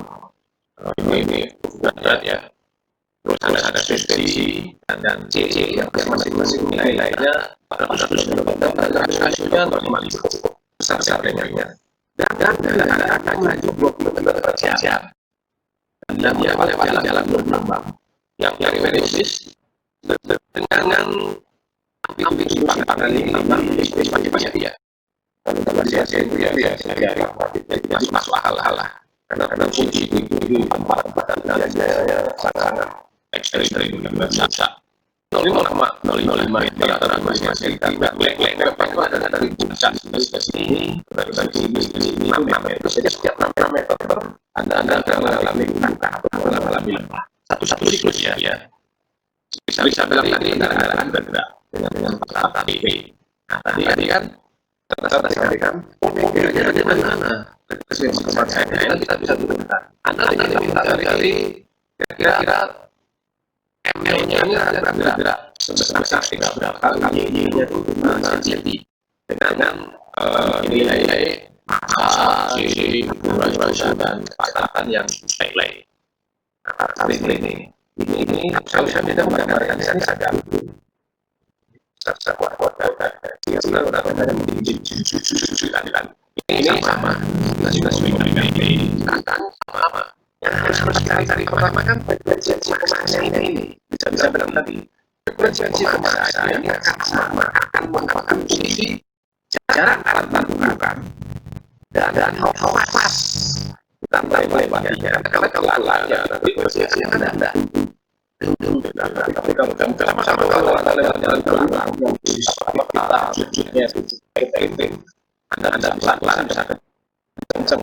ini berat ya terus ada suspensi dan CC yang masing-masing nilai-nilainya pada hasilnya besar remnya dan ada laju 20 km per jam dan dia lewat jalan bergelombang yang realistis dengan ambil pandangan ini pagi-pagi dia kalau saya masuk akal lah karena kunci itu tempat-tempatan sangat ekstrim dan biasa 0,005 meter antara masing-masing kita lengkap itu ada dari puncak ke sini dari sini 6 meter saja setiap 6 meter Anda mengalami gundukan atau mengalami lembah satu siklus ya bisa bilang tadi kendaraan bergerak dengan tadi tadi kan tadi kan mobilnya di mana saya kita bisa gunakan Anda tinggal minta dari kira-kira M-nya ini ada bergerak sebesar berapa Y-nya itu mana jadi dengan nilai massa, C, durasi dan kecepatan yang sesuai. Kali ini saya bisa tidak menggambarkan yang sadar ini sama sama yang harus cari pertama kan frekuensi masanya ini bisa bilang tadi frekuensi masanya ini akan menggunakan posisi jarak antar gundukan dan hawas ditambah lebarnya karena kalau lainnya frekuensi yang ada Tapi kalau sama-sama kalau Anda lewat jalan terulang, kita Anda pelan-pelan bisa kencang,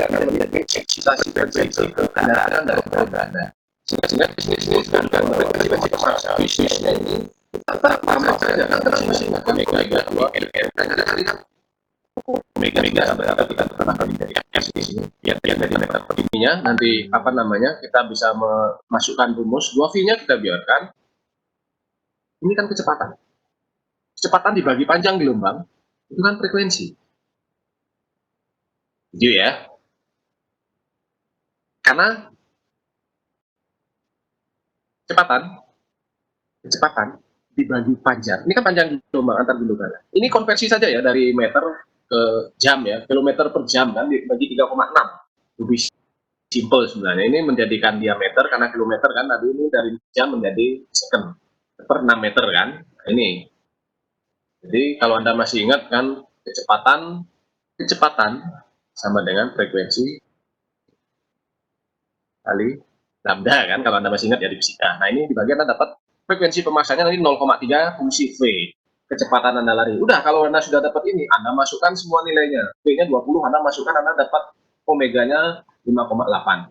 menjadi eksitasi frekuensi ke kendaraan dari Anda. Sehingga bisnis ini bukan frekuensi pemaksa, bisnisnya ini tetap sama saja, Anda masih mega mega berapa kita pernah dari di sini yang dari meter per ininya nanti apa namanya kita bisa memasukkan rumus 2V-nya kita biarkan. Ini kan kecepatan dibagi panjang gelombang itu kan frekuensi, gitu ya, karena kecepatan dibagi panjang ini kan panjang gelombang antar gelombang. Ini konversi saja ya dari meter ke jam ya, kilometer per jam kan dibagi 3,6, lebih simple sebenarnya. Ini menjadikan diameter karena kilometer kan tadi, ini dari jam menjadi second per 6 meter kan. Nah, ini jadi kalau Anda masih ingat kan kecepatan sama dengan frekuensi kali lambda kan, kalau Anda masih ingat ya di fisika. Nah ini di bagian Anda dapat frekuensi pemaksanya nanti 0,3 fungsi V, kecepatan Anda lari. Udah, kalau Anda sudah dapat ini, Anda masukkan semua nilainya. V-nya 20, Anda masukkan, Anda dapat omeganya 5,8.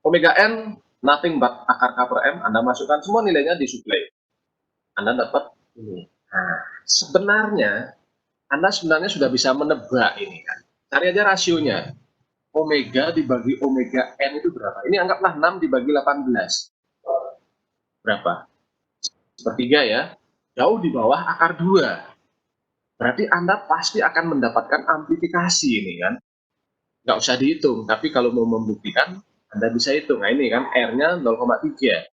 Omega N, nothing but akar K per M, Anda masukkan semua nilainya di suplai. Anda dapat ini. Nah, sebenarnya Anda sudah bisa menebak ini kan. Cari aja rasionya. Omega dibagi omega N itu berapa? Ini anggaplah 6 dibagi 18. Berapa? Sepertiga ya. Jauh di bawah akar 2. Berarti Anda pasti akan mendapatkan amplifikasi ini kan. Nggak usah dihitung, tapi kalau mau membuktikan, Anda bisa hitung. Nah ini kan R-nya 0,3.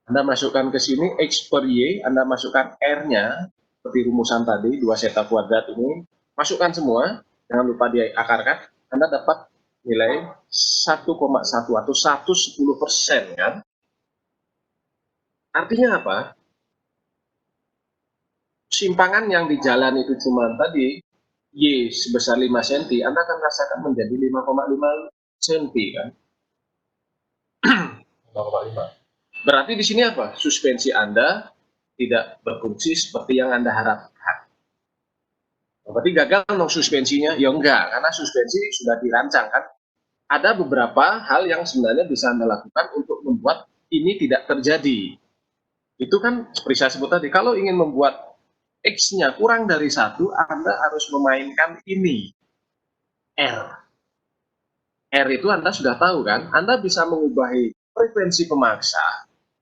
Anda masukkan ke sini X per Y, Anda masukkan R-nya, seperti rumusan tadi, 2 zeta kuadrat ini, masukkan semua, jangan lupa diakarkan, Anda dapat nilai 1,1 atau 110% kan. Artinya apa? Simpangan yang di jalan itu cuma tadi, Y sebesar 5 cm, Anda akan rasakan menjadi 5,5 cm kan. 5,5. Berarti di sini apa? Suspensi Anda tidak berfungsi seperti yang Anda harapkan. Berarti gagal dong suspensinya? Ya enggak, karena suspensi sudah dirancang kan. Ada beberapa hal yang sebenarnya bisa Anda lakukan untuk membuat ini tidak terjadi. Itu kan seperti saya sebut tadi, kalau ingin membuat X-nya kurang dari 1, Anda harus memainkan ini, R. R itu Anda sudah tahu kan, Anda bisa mengubahi frekuensi pemaksa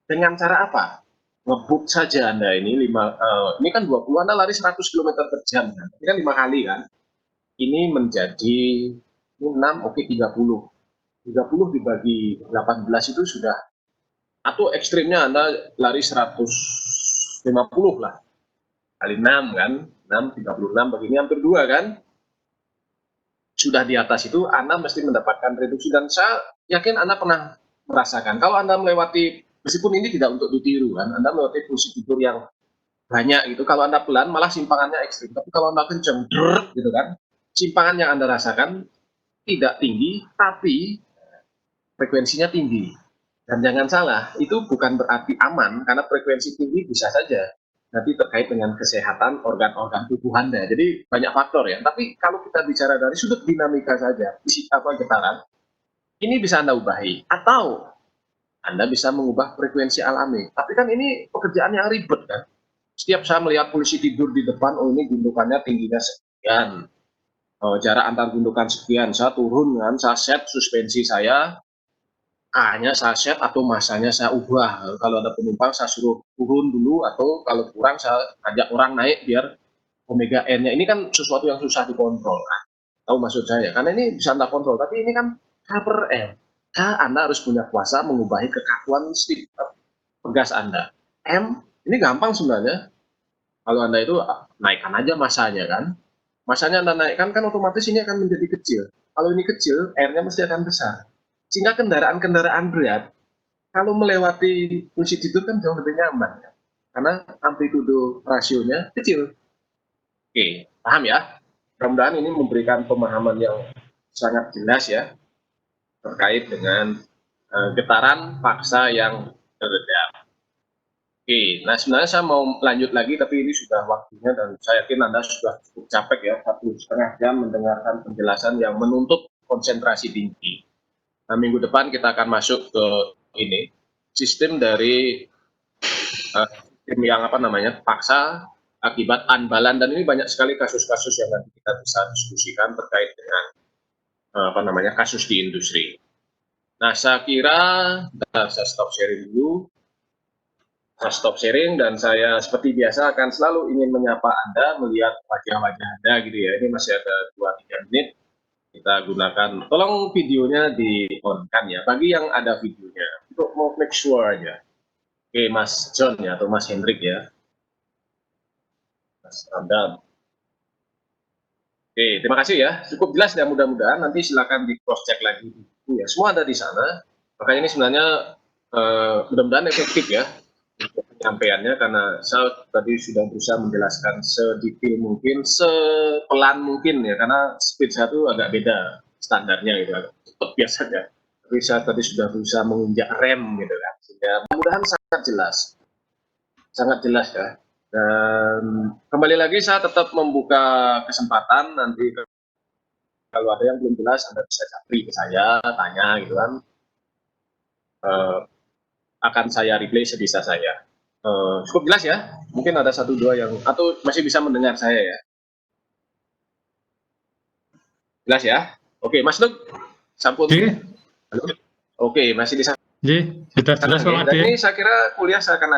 dengan cara apa? Ngebut saja Anda ini, ini kan 20, Anda lari 100 km per jam, kan? Ini kan 5 kali kan. Ini menjadi 6, oke 30. 30 dibagi 18 itu sudah, atau ekstrimnya Anda lari 150 lah. Kali 6 kan, 6, 36, begini hampir 2 kan. Sudah di atas itu, Anda mesti mendapatkan reduksi. Dan saya yakin Anda pernah merasakan, kalau Anda melewati, meskipun ini tidak untuk ditiru kan, Anda melewati fungsi tidur yang banyak gitu, kalau Anda pelan malah simpangannya ekstrim, tapi kalau Anda kenceng gitu kan, simpangan yang Anda rasakan tidak tinggi tapi frekuensinya tinggi. Dan jangan salah, itu bukan berarti aman, karena frekuensi tinggi bisa saja nanti terkait dengan kesehatan organ-organ tubuh Anda. Jadi banyak faktor ya, tapi kalau kita bicara dari sudut dinamika saja, fisika apa getaran, ini bisa Anda ubahi, atau Anda bisa mengubah frekuensi alami. Tapi kan ini pekerjaan yang ribet kan. Setiap saya melihat polisi tidur di depan, oh ini gundukannya tingginya sekian, jarak antar gundukan sekian, saya turun kan, saya set suspensi saya, A-nya saya set atau masanya saya ubah. Kalau ada penumpang saya suruh turun dulu, atau kalau kurang saya ajak orang naik biar omega N-nya. Ini kan sesuatu yang susah dikontrol kan. Tahu maksud saya? Karena ini bisa Anda kontrol, tapi ini kan K per M. K, Anda harus punya kuasa mengubahi kekakuan pegas Anda. M, ini gampang sebenarnya. Kalau Anda itu naikkan aja masanya kan. Masanya Anda naikkan kan otomatis ini akan menjadi kecil. Kalau ini kecil, R-nya mesti akan besar. Sehingga kendaraan-kendaraan berat, kalau melewati fungsi tidur kan jauh lebih nyaman. Ya? Karena amplitudo rasionya kecil. Oke, paham ya? Mudah-mudahan ini memberikan pemahaman yang sangat jelas ya, terkait dengan getaran paksa yang redam. Oke, nah sebenarnya saya mau lanjut lagi, tapi ini sudah waktunya dan saya yakin Anda sudah cukup capek ya, 1,5 jam mendengarkan penjelasan yang menuntut konsentrasi tinggi. Nah, minggu depan kita akan masuk ke ini, sistem dari sistem yang paksa akibat unbalan, dan ini banyak sekali kasus-kasus yang nanti kita bisa diskusikan terkait dengan kasus di industri. Nah, saya kira saya stop sharing dulu. Saya stop sharing dan saya seperti biasa akan selalu ingin menyapa Anda, melihat wajah-wajah Anda gitu ya. Ini masih ada 2-3 menit kita gunakan. Tolong videonya di-on-kan ya, bagi yang ada videonya, untuk mau make sure aja. Oke, Mas John ya, atau Mas Hendrik ya. Mas Ramdan. Oke, terima kasih ya. Cukup jelas ya, mudah-mudahan. Nanti silakan di cross check lagi. Ya, semua ada di sana. Makanya ini sebenarnya mudah-mudahan efektif ya penyampaiannya, karena saya tadi sudah berusaha menjelaskan sedetail mungkin, sepelan mungkin ya, karena speed saya itu agak beda standarnya gitu, agak cepat biasanya. Tapi saya tadi sudah berusaha menginjak rem gitu kan, sehingga mudah-mudahan sangat jelas ya. Dan kembali lagi saya tetap membuka kesempatan, nanti kalau ada yang belum jelas Anda bisa japri ke saya, tanya gitu kan, akan saya replay sebisa saya. Cukup jelas ya? Mungkin ada 1-2 yang, atau masih bisa mendengar saya ya? Jelas ya? Oke, Mas Nuk, sampun. Halo? Oke, masih di sana. Sudah jelas Pak Dan Made. ini saya kira kuliah saya akan